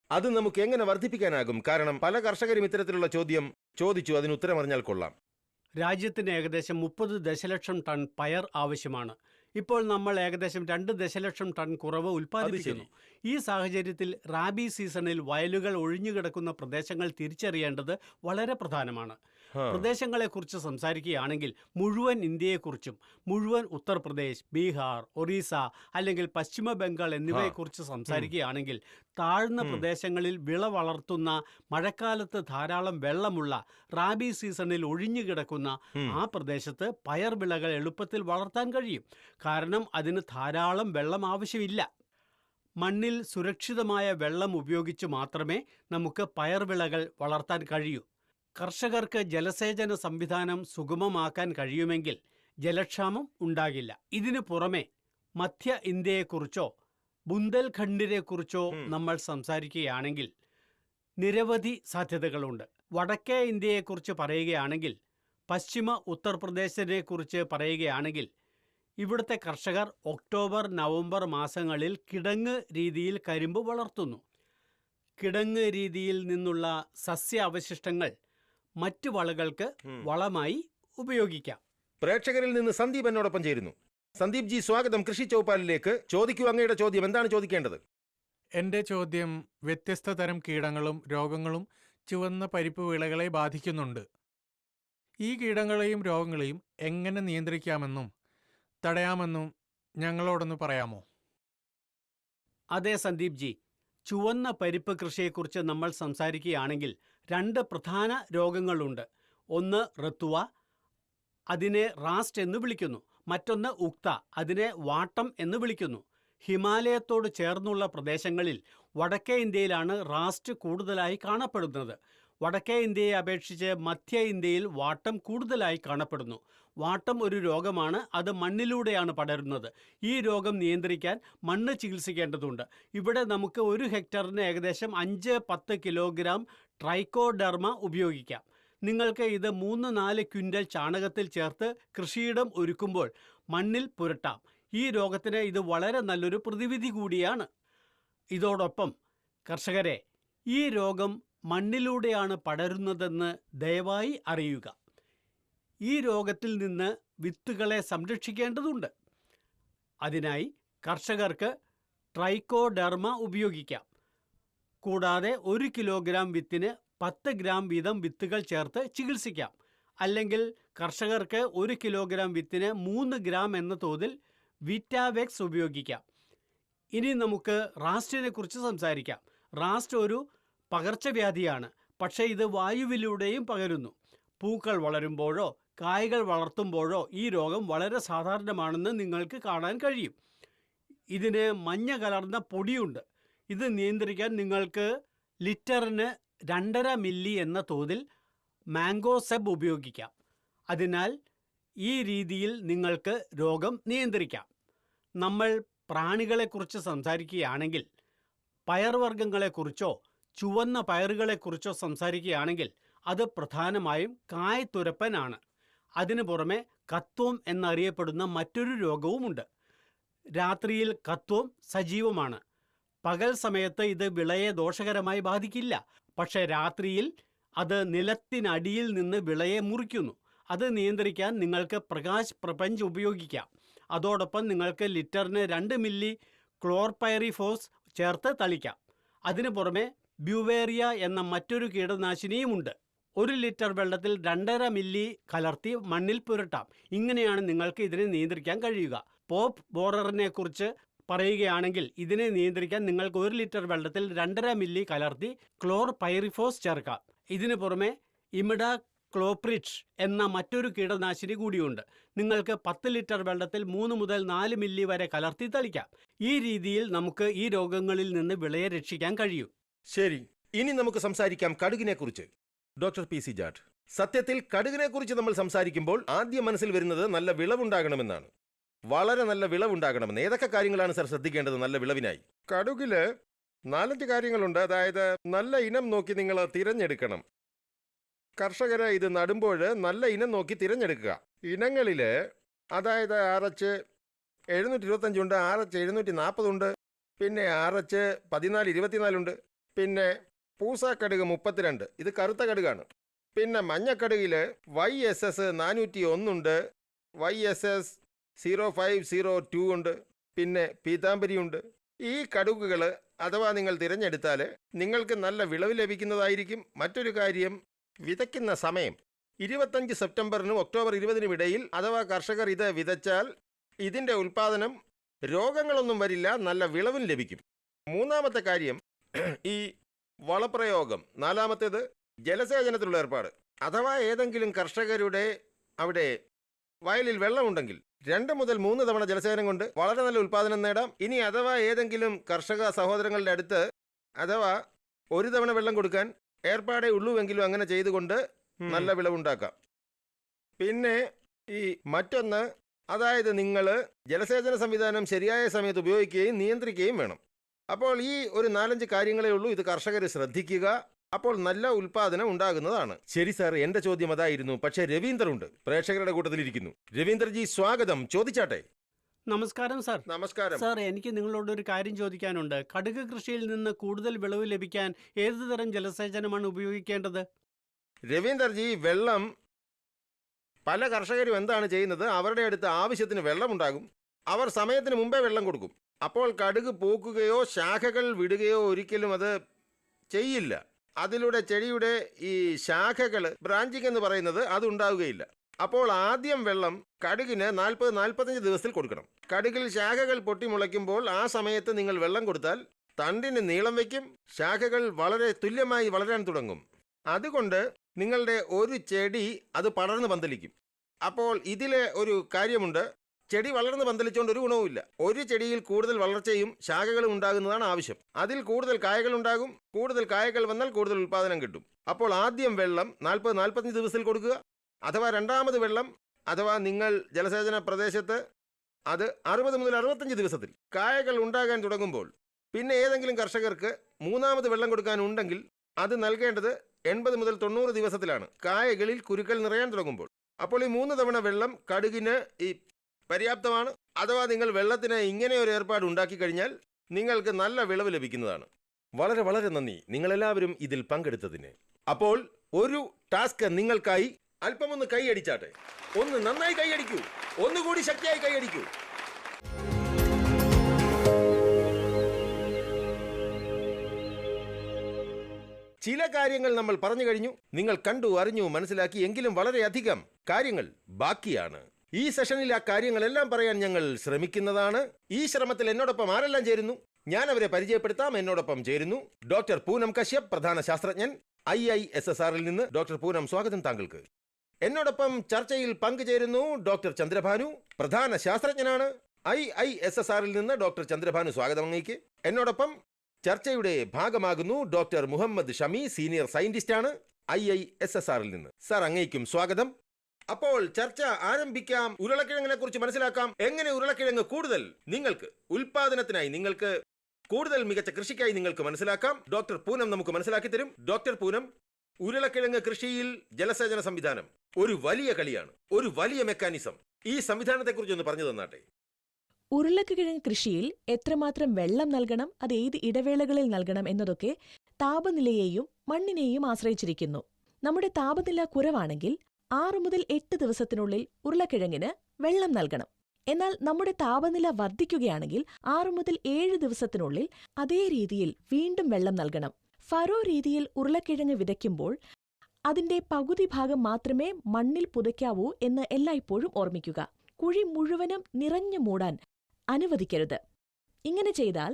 അത് നമുക്ക് എങ്ങനെ വർദ്ധിപ്പിക്കാനാകും? കാരണം പല കർഷകരും ഇത്തരത്തിലുള്ള ചോദ്യം ചോദിച്ചു. അതിന് ഉത്തരം അറിഞ്ഞാൽ കൊള്ളാം. രാജ്യത്തിന് ഏകദേശം 30 ദശലക്ഷം ടൺ പയർ ആവശ്യമാണ്. ഇപ്പോൾ നമ്മൾ ഏകദേശം 2 ദശലക്ഷം ടൺ കുറവ് ഉൽപ്പാദിപ്പിക്കുന്നു. ഈ സാഹചര്യത്തിൽ റാബി സീസണിൽ വയലുകൾ ഒഴിഞ്ഞുകിടക്കുന്ന പ്രദേശങ്ങൾ തിരിച്ചറിയേണ്ടത് വളരെ പ്രധാനമാണ്. പ്രദേശങ്ങളെക്കുറിച്ച് സംസാരിക്കുകയാണെങ്കിൽ മുഴുവൻ ഇന്ത്യയെക്കുറിച്ചും, മുഴുവൻ ഉത്തർപ്രദേശ്, ബീഹാർ, ഒറീസ അല്ലെങ്കിൽ പശ്ചിമ ബംഗാൾ എന്നിവയെക്കുറിച്ച് സംസാരിക്കുകയാണെങ്കിൽ താഴ്ന്ന പ്രദേശങ്ങളിൽ വിള വളർത്തുന്ന, മഴക്കാലത്ത് ധാരാളം വെള്ളമുള്ള, റാബി സീസണിൽ ഒഴിഞ്ഞുകിടക്കുന്ന ആ പ്രദേശത്ത് പയർ വിളകൾ എളുപ്പത്തിൽ വളർത്താൻ കഴിയും. കാരണം അതിന് ധാരാളം വെള്ളം ആവശ്യമില്ല. മണ്ണിൽ സുരക്ഷിതമായ വെള്ളം ഉപയോഗിച്ച് മാത്രമേ നമുക്ക് പയർവിളകൾ വളർത്താൻ കഴിയൂ. കർഷകർക്ക് ജലസേചന സംവിധാനം സുഗമമാക്കാൻ കഴിയുമെങ്കിൽ ജലക്ഷാമം ഉണ്ടാകില്ല. ഇതിനു പുറമെ മധ്യ ഇന്ത്യയെക്കുറിച്ചോ ബുന്ദേൽഖണ്ഡിനെക്കുറിച്ചോ നമ്മൾ സംസാരിക്കുകയാണെങ്കിൽ നിരവധി സാധ്യതകളുണ്ട്. വടക്കേ ഇന്ത്യയെക്കുറിച്ച് പറയുകയാണെങ്കിൽ, പശ്ചിമ ഉത്തർപ്രദേശിനെക്കുറിച്ച് പറയുകയാണെങ്കിൽ, ഇവിടുത്തെ കർഷകർ ഒക്ടോബർ നവംബർ മാസങ്ങളിൽ കിടങ്ങ് രീതിയിൽ കരിമ്പ് വളർത്തുന്നു. കിടങ്ങ് രീതിയിൽ നിന്നുള്ള സസ്യ അവശിഷ്ടങ്ങൾ മറ്റു വളകൾക്ക് വളമായി ഉപയോഗിക്കാം. പ്രേക്ഷകരിൽ നിന്ന് സന്ദീപ് എന്നോടൊപ്പം ചേരുന്നു. സന്ദീപ് ജി, സ്വാഗതം കൃഷി ചൗപ്പാലിലേക്ക്. ചോദിക്കൂ അങ്ങയുടെ ചോദ്യം. എന്താണ് ചോദിക്കേണ്ടത്? എൻ്റെ ചോദ്യം, വ്യത്യസ്ത തരം കീടങ്ങളും രോഗങ്ങളും ചുവന്ന പരിപ്പ് വിളകളെ ബാധിക്കുന്നുണ്ട്. ഈ കീടങ്ങളെയും രോഗങ്ങളെയും എങ്ങനെ നിയന്ത്രിക്കാമെന്നും തടയാമെന്നും ഞങ്ങളോടൊന്ന് പറയാമോ? അതെ സന്ദീപ് ജി, ചുവന്ന പരിപ്പ് കൃഷിയെക്കുറിച്ച് നമ്മൾ സംസാരിക്കുകയാണെങ്കിൽ 2 പ്രധാന രോഗങ്ങളുണ്ട്. ഒന്ന് റത്തുവ, അതിനെ റാസ്റ്റ് എന്ന് വിളിക്കുന്നു. മറ്റൊന്ന് ഉക്ത, അതിനെ വാട്ടം എന്ന് വിളിക്കുന്നു. ഹിമാലയത്തോട് ചേർന്നുള്ള പ്രദേശങ്ങളിൽ വടക്കേ ഇന്ത്യയിലാണ് റാസ്റ്റ് കൂടുതലായി കാണപ്പെടുന്നത്. വടക്കേ ഇന്ത്യയെ അപേക്ഷിച്ച് മധ്യ ഇന്ത്യയിൽ വാട്ടം കൂടുതലായി കാണപ്പെടുന്നു. വാട്ടം ഒരു രോഗമാണ്. അത് മണ്ണിലൂടെയാണ് പടരുന്നത്. ഈ രോഗം നിയന്ത്രിക്കാൻ മണ്ണ് ചികിത്സിക്കേണ്ടതുണ്ട്. ഇവിടെ നമുക്ക് 1 ഹെക്ടറിന് ഏകദേശം 5-10 കിലോഗ്രാം ട്രൈക്കോഡെർമ ഉപയോഗിക്കാം. നിങ്ങൾക്ക് ഇത് 3-4 ക്വിൻ്റൽ ചാണകത്തിൽ ചേർത്ത് കൃഷിയിടം ഒരുക്കുമ്പോൾ മണ്ണിൽ പുരട്ടാം. ഈ രോഗത്തിന് ഇത് വളരെ നല്ലൊരു പ്രതിവിധി കൂടിയാണ്. ഇതോടൊപ്പം കർഷകരെ, ഈ രോഗം മണ്ണിലൂടെയാണ് പടരുന്നതെന്ന് ദയവായി അറിയുക. ഈ രോഗത്തിൽ നിന്ന് വിത്തുകളെ സംരക്ഷിക്കേണ്ടതുണ്ട്. അതിനായി കർഷകർക്ക് ട്രൈക്കോഡെർമ ഉപയോഗിക്കാം. കൂടാതെ 1 കിലോഗ്രാം വിത്തിന് 10 ഗ്രാം വീതം വിത്തുകൾ ചേർത്ത് ചികിത്സിക്കാം. അല്ലെങ്കിൽ കർഷകർക്ക് 1 കിലോഗ്രാം വിത്തിന് 3 ഗ്രാം എന്ന തോതിൽ വിറ്റാവെക്സ് ഉപയോഗിക്കാം. ഇനി നമുക്ക് റാസ്റ്റിനെ കുറിച്ച് സംസാരിക്കാം. റാസ്റ്റ് ഒരു പകർച്ചവ്യാധിയാണ്, പക്ഷേ ഇത് വായുവിലൂടെയും പകരുന്നു. പൂക്കൾ വളരുമ്പോഴോ കായ്കൾ വളർത്തുമ്പോഴോ ഈ രോഗം വളരെ സാധാരണമാണെന്ന് നിങ്ങൾക്ക് കാണാൻ കഴിയും. ഇതിന് മഞ്ഞ കലർന്ന പൊടിയുണ്ട്. ഇത് നിയന്ത്രിക്കാൻ നിങ്ങൾക്ക് ലിറ്ററിന് 2.5 മില്ലി എന്ന തോതിൽ മാംഗോസെബ് ഉപയോഗിക്കാം. അതിനാൽ ഈ രീതിയിൽ നിങ്ങൾക്ക് രോഗം നിയന്ത്രിക്കാം. നമ്മൾ പ്രാണികളെക്കുറിച്ച് സംസാരിക്കുകയാണെങ്കിൽ, പയർവർഗ്ഗങ്ങളെക്കുറിച്ചോ ചുവന്ന പയറുകളെക്കുറിച്ചോ സംസാരിക്കുകയാണെങ്കിൽ അത് പ്രധാനമായും കായ്തുരപ്പനാണ്. അതിനു പുറമെ കത്വം എന്നറിയപ്പെടുന്ന മറ്റൊരു രോഗവുമുണ്ട്. രാത്രിയിൽ കത്വം സജീവമാണ്. പകൽ സമയത്ത് ഇത് വിളയെ ദോഷകരമായി ബാധിക്കില്ല, പക്ഷേ രാത്രിയിൽ അത് നിലത്തിനടിയിൽ നിന്ന് വിളയെ മുറിക്കുന്നു. അത് നിയന്ത്രിക്കാൻ നിങ്ങൾക്ക് പ്രകാശ് പ്രപഞ്ച് ഉപയോഗിക്കാം. അതോടൊപ്പം നിങ്ങൾക്ക് ലിറ്ററിന് 2 മില്ലി ക്ലോർപൈറിഫോസ് ചേർത്ത് തളിക്കാം. അതിനു പുറമെ ബ്യൂവേറിയ എന്ന മറ്റൊരു കീടനാശിനിയുമുണ്ട്. 1 ലിറ്റർ വെള്ളത്തിൽ 2.5 മില്ലി കലർത്തി മണ്ണിൽ പുരട്ടാം. ഇങ്ങനെയാണ് നിങ്ങൾക്ക് ഇതിനെ നിയന്ത്രിക്കാൻ കഴിയുക. പോപ്പ് ബോററിനെ കുറിച്ച് പറയുകയാണെങ്കിൽ, ഇതിനെ നിയന്ത്രിക്കാൻ നിങ്ങൾക്ക് 1 ലിറ്റർ വെള്ളത്തിൽ 2.5 മില്ലി കലർത്തി ക്ലോർപൈറിഫോസ് ചേർക്കാം. ഇതിനു പുറമെ ഇമിഡ ക്ലോപ്രിച്ച് എന്ന മറ്റൊരു കീടനാശിനി കൂടിയുണ്ട്. നിങ്ങൾക്ക് 10 ലിറ്റർ വെള്ളത്തിൽ 3 മുതൽ 4 മില്ലി വരെ കലർത്തി തളിക്കാം. ഈ രീതിയിൽ നമുക്ക് ഈ രോഗങ്ങളിൽ നിന്ന് വിളയെ രക്ഷിക്കാൻ കഴിയും. ശരി, ഇനി നമുക്ക് സംസാരിക്കാം കടുകിനെ കുറിച്ച്. ഡോക്ടർ പി സി ജാട്ട്, സത്യത്തിൽ കടുകിനെ കുറിച്ച് നമ്മൾ സംസാരിക്കുമ്പോൾ ആദ്യം മനസ്സിൽ വരുന്നത് നല്ല വിളവുണ്ടാകണമെന്നാണ്. വളരെ നല്ല വിളവുണ്ടാകണമെന്ന്. ഏതൊക്കെ കാര്യങ്ങളാണ് സർ ശ്രദ്ധിക്കേണ്ടത് നല്ല വിളവിനായി? കടുകില് 4-5 കാര്യങ്ങളുണ്ട്. അതായത് നല്ല ഇനം നോക്കി നിങ്ങൾ തിരഞ്ഞെടുക്കണം. കർഷകരെ ഇത് നടുമ്പോൾ നല്ല ഇനം നോക്കി തിരഞ്ഞെടുക്കുക. ഇനങ്ങളില് അതായത് RH 725 ഉണ്ട്, RH 740 ഉണ്ട്, പിന്നെ RH 1424 ഉണ്ട്, പിന്നെ പൂസ കടുക് 32, ഇത് കറുത്ത കടുകാണ്. പിന്നെ മഞ്ഞക്കടുകിൽ YSS 401 ഉണ്ട്, YSS 0502 ഉണ്ട്, പിന്നെ പീതാംബരി ഉണ്ട്. ഈ കടുകുകൾ അഥവാ നിങ്ങൾ തിരഞ്ഞെടുത്താൽ നിങ്ങൾക്ക് നല്ല വിളവ് ലഭിക്കുന്നതായിരിക്കും. മറ്റൊരു കാര്യം, വിതയ്ക്കുന്ന സമയം 25 സെപ്റ്റംബറിനും ഒക്ടോബർ 20-നും ഇടയിൽ അഥവാ കർഷകർ ഇത് വിതച്ചാൽ ഇതിൻ്റെ ഉൽപ്പാദനം രോഗങ്ങളൊന്നും വരില്ല, നല്ല വിളവും ലഭിക്കും. മൂന്നാമത്തെ കാര്യം ഈ വളപ്രയോഗം. നാലാമത്തേത് ജലസേചനത്തിലുള്ള ഏർപ്പാട്. അഥവാ ഏതെങ്കിലും കർഷകരുടെ അവിടെ വയലിൽ വെള്ളമുണ്ടെങ്കിൽ 2 മുതൽ 3 തവണ ജലസേചനം കൊണ്ട് വളരെ നല്ല ഉൽപ്പാദനം നേടാം. ഇനി അഥവാ ഏതെങ്കിലും കർഷക സഹോദരങ്ങളുടെ അടുത്ത് അഥവാ 1 തവണ വെള്ളം കൊടുക്കാൻ ഏർപ്പാടേ ഉള്ളുവെങ്കിലും അങ്ങനെ ചെയ്തുകൊണ്ട് നല്ല വിളവുണ്ടാക്കാം. പിന്നെ ഈ മറ്റൊന്ന്, അതായത് നിങ്ങൾ ജലസേചന സംവിധാനം ശരിയായ സമയത്ത് ഉപയോഗിക്കുകയും നിയന്ത്രിക്കുകയും വേണം. അപ്പോൾ ഈ ഒരു 4-5 കാര്യങ്ങളേ ഉള്ളൂ. ഇത് കർഷകർ ശ്രദ്ധിക്കുക. അപ്പോൾ നല്ല ഉൽപാദനം ഉണ്ടാകുന്നതാണ്. ശരി സാർ, എന്റെ ചോദ്യം അതായിരുന്നു. പക്ഷേ രവീന്ദർ ഉണ്ട്, പ്രേക്ഷകരുടെ കൂട്ടത്തിലിരിക്കുന്നു. രവീന്ദർജി സ്വാഗതം, ചോദിച്ചാട്ടെ. നമസ്കാരം സാർ. നമസ്കാരം സാർ, എനിക്ക് നിങ്ങളോട് ഒരു കാര്യം ചോദിക്കാനുണ്ട്. കടുക് കൃഷിയിൽ നിന്ന് കൂടുതൽ വിളവ് ലഭിക്കാൻ ഏതു തരം ജലസേചനമാണ് ഉപയോഗിക്കേണ്ടത്? രവീന്ദർജി, വെള്ളം പല കർഷകരും എന്താണ് ചെയ്യുന്നത്, അവരുടെ അടുത്ത് ആവശ്യത്തിന് വെള്ളമുണ്ടാകും, അവർ സമയത്തിന് മുമ്പേ വെള്ളം കൊടുക്കും. അപ്പോൾ കടുക് പൂക്കുകയോ ശാഖകൾ വിടുകയോ ഒരിക്കലും അത് ചെയ്യില്ല. അതിലൂടെ ചെടിയുടെ ഈ ശാഖകൾ, ബ്രാഞ്ചിങ് എന്ന് പറയുന്നത്, അതുണ്ടാവുകയില്ല. അപ്പോൾ ആദ്യം വെള്ളം കടുകിന് 40-45 ദിവസത്തിൽ കൊടുക്കണം. കടുകിൽ ശാഖകൾ പൊട്ടിമുളയ്ക്കുമ്പോൾ ആ സമയത്ത് നിങ്ങൾ വെള്ളം കൊടുത്താൽ തണ്ടിന് നീളം വയ്ക്കും, ശാഖകൾ വളരെ തുല്യമായി വളരാൻ തുടങ്ങും. അതുകൊണ്ട് നിങ്ങളുടെ ഒരു ചെടി അത് പടർന്ന് പന്തലിക്കും. അപ്പോൾ ഇതിലെ ഒരു കാര്യമുണ്ട്, ചെടി വളർന്ന് പന്തലിച്ചുകൊണ്ട് ഒരു ഗുണവുമില്ല. ഒരു ചെടിയിൽ കൂടുതൽ വളർച്ചയും ശാഖകളും ഉണ്ടാകുന്നതാണ് ആവശ്യം. അതിൽ കൂടുതൽ കായകൾ ഉണ്ടാകും. കൂടുതൽ കായകൾ വന്നാൽ കൂടുതൽ ഉൽപ്പാദനം കിട്ടും. അപ്പോൾ ആദ്യം വെള്ളം 40-45 ദിവസത്തിൽ കൊടുക്കുക. അഥവാ രണ്ടാമത് വെള്ളം അഥവാ നിങ്ങൾ ജലസേചന പ്രദേശത്ത് അത് 60 മുതൽ 65 ദിവസത്തിൽ. കായകൾ ഉണ്ടാകാൻ തുടങ്ങുമ്പോൾ പിന്നെ ഏതെങ്കിലും കർഷകർക്ക് മൂന്നാമത് വെള്ളം കൊടുക്കാനുണ്ടെങ്കിൽ അത് നൽകേണ്ടത് 80 മുതൽ 90 ദിവസത്തിലാണ്, കായകളിൽ കുരുക്കൾ നിറയാൻ തുടങ്ങുമ്പോൾ. അപ്പോൾ ഈ 3 തവണ വെള്ളം കടുകിന് ഈ പര്യാപ്തമാണ്. അഥവാ നിങ്ങൾ വെള്ളത്തിന് ഇങ്ങനെ ഒരു ഏർപ്പാട് ഉണ്ടാക്കി കഴിഞ്ഞാൽ നിങ്ങൾക്ക് നല്ല വിളവ് ലഭിക്കുന്നതാണ്. വളരെ വളരെ നന്ദി നിങ്ങളെല്ലാവരും ഇതിൽ പങ്കെടുത്തതിന്. അപ്പോൾ ഒരു ടാസ്ക് നിങ്ങൾക്കായി. അല്പമൊന്ന് കൈയടിച്ചാട്ടെ. ഒന്ന് നന്നായി കൈയടിക്കൂ. ഒന്നുകൂടി ശക്തിയായി കൈയടിക്കൂ. ചില കാര്യങ്ങൾ നമ്മൾ പറഞ്ഞു കഴിഞ്ഞു. നിങ്ങൾ കണ്ടു, അറിഞ്ഞു, മനസ്സിലാക്കി. എങ്കിലും വളരെയധികം കാര്യങ്ങൾ ബാക്കിയാണ്. ഈ സെഷനിൽ ആ കാര്യങ്ങളെല്ലാം പറയാൻ ഞങ്ങൾ ശ്രമിക്കുന്നതാണ്. ഈ ശ്രമത്തിൽ എന്നോടൊപ്പം ആരെല്ലാം ചേരുന്നു? ഞാൻ അവരെ പരിചയപ്പെടുത്താം. എന്നോടൊപ്പം ചേരുന്നു ഡോക്ടർ പൂനം കശ്യപ്, പ്രധാന ശാസ്ത്രജ്ഞൻ, IISSRൽ നിന്ന്. ഡോക്ടർ പൂനം, സ്വാഗതം താങ്കൾക്ക്. എന്നോടൊപ്പം ചർച്ചയിൽ പങ്കുചേരുന്നു ഡോക്ടർ ചന്ദ്രഭാനു, പ്രധാന ശാസ്ത്രജ്ഞനാണ്, IISSRൽ നിന്ന്. ഡോക്ടർ ചന്ദ്രഭാനു, സ്വാഗതം അങ്ങേക്ക്. എന്നോടൊപ്പം ചർച്ചയുടെ ഭാഗമാകുന്നു doctor Muhammad Shami, senior scientist ആണ്, IISSRൽ നിന്ന്. സാർ, അങ്ങേക്കും സ്വാഗതം. അപ്പോൾ ചർച്ച ആരംഭിക്കാം. ഉരുളക്കിഴങ്ങിനെ കുറിച്ച് മനസ്സിലാക്കാം. എങ്ങനെ ഉരുളക്കിഴങ്ങ് കൂടുതൽ നിങ്ങൾക്ക് ഉൽപാദനത്തിനായി, നിങ്ങൾക്ക് കൂടുതൽ മികച്ച കൃഷിക്കായി നിങ്ങൾക്ക് മനസ്സിലാക്കാം. ഡോക്ടർ പൂനം നമുക്ക് മനസ്സിലാക്കി തരും. ഡോക്ടർ പൂനം, ഉരുളക്കിഴങ്ങ് കൃഷിയിൽ ജലസേചന സംവിധാനം ഒരു വലിയ കളിയാണ്, ഒരു വലിയ മെക്കാനിസം. ഈ സംവിധാനത്തെക്കുറിച്ച് ഒന്ന് പറഞ്ഞു തന്നാട്ടെ. ഉരുളക്കിഴങ്ങ് കൃഷിയിൽ എത്രമാത്രം വെള്ളം നൽകണം, അത് ഏത് ഇടവേളകളിൽ നൽകണം എന്നതൊക്കെ താപനിലയെയും മണ്ണിനെയും ആശ്രയിച്ചിരിക്കുന്നു. നമ്മുടെ താപനില കുറവാണെങ്കിൽ 6 മുതൽ 8 ദിവസത്തിനുള്ളിൽ ഉരുളക്കിഴങ്ങിന് വെള്ളം നൽകണം. എന്നാൽ നമ്മുടെ താപനില വർദ്ധിക്കുകയാണെങ്കിൽ 6 മുതൽ 7 ദിവസത്തിനുള്ളിൽ അതേ രീതിയിൽ വീണ്ടും വെള്ളം നൽകണം. ഫറോ രീതിയിൽ ഉരുളക്കിഴങ്ങ് വിതയ്ക്കുമ്പോൾ അതിന്റെ പകുതി ഭാഗം മാത്രമേ മണ്ണിൽ പുതയ്ക്കാവൂ എന്ന് എല്ലായ്പ്പോഴും ഓർമ്മിക്കുക. കുഴി മുഴുവനും നിറഞ്ഞു മൂടാൻ അനുവദിക്കരുത്. ഇങ്ങനെ ചെയ്താൽ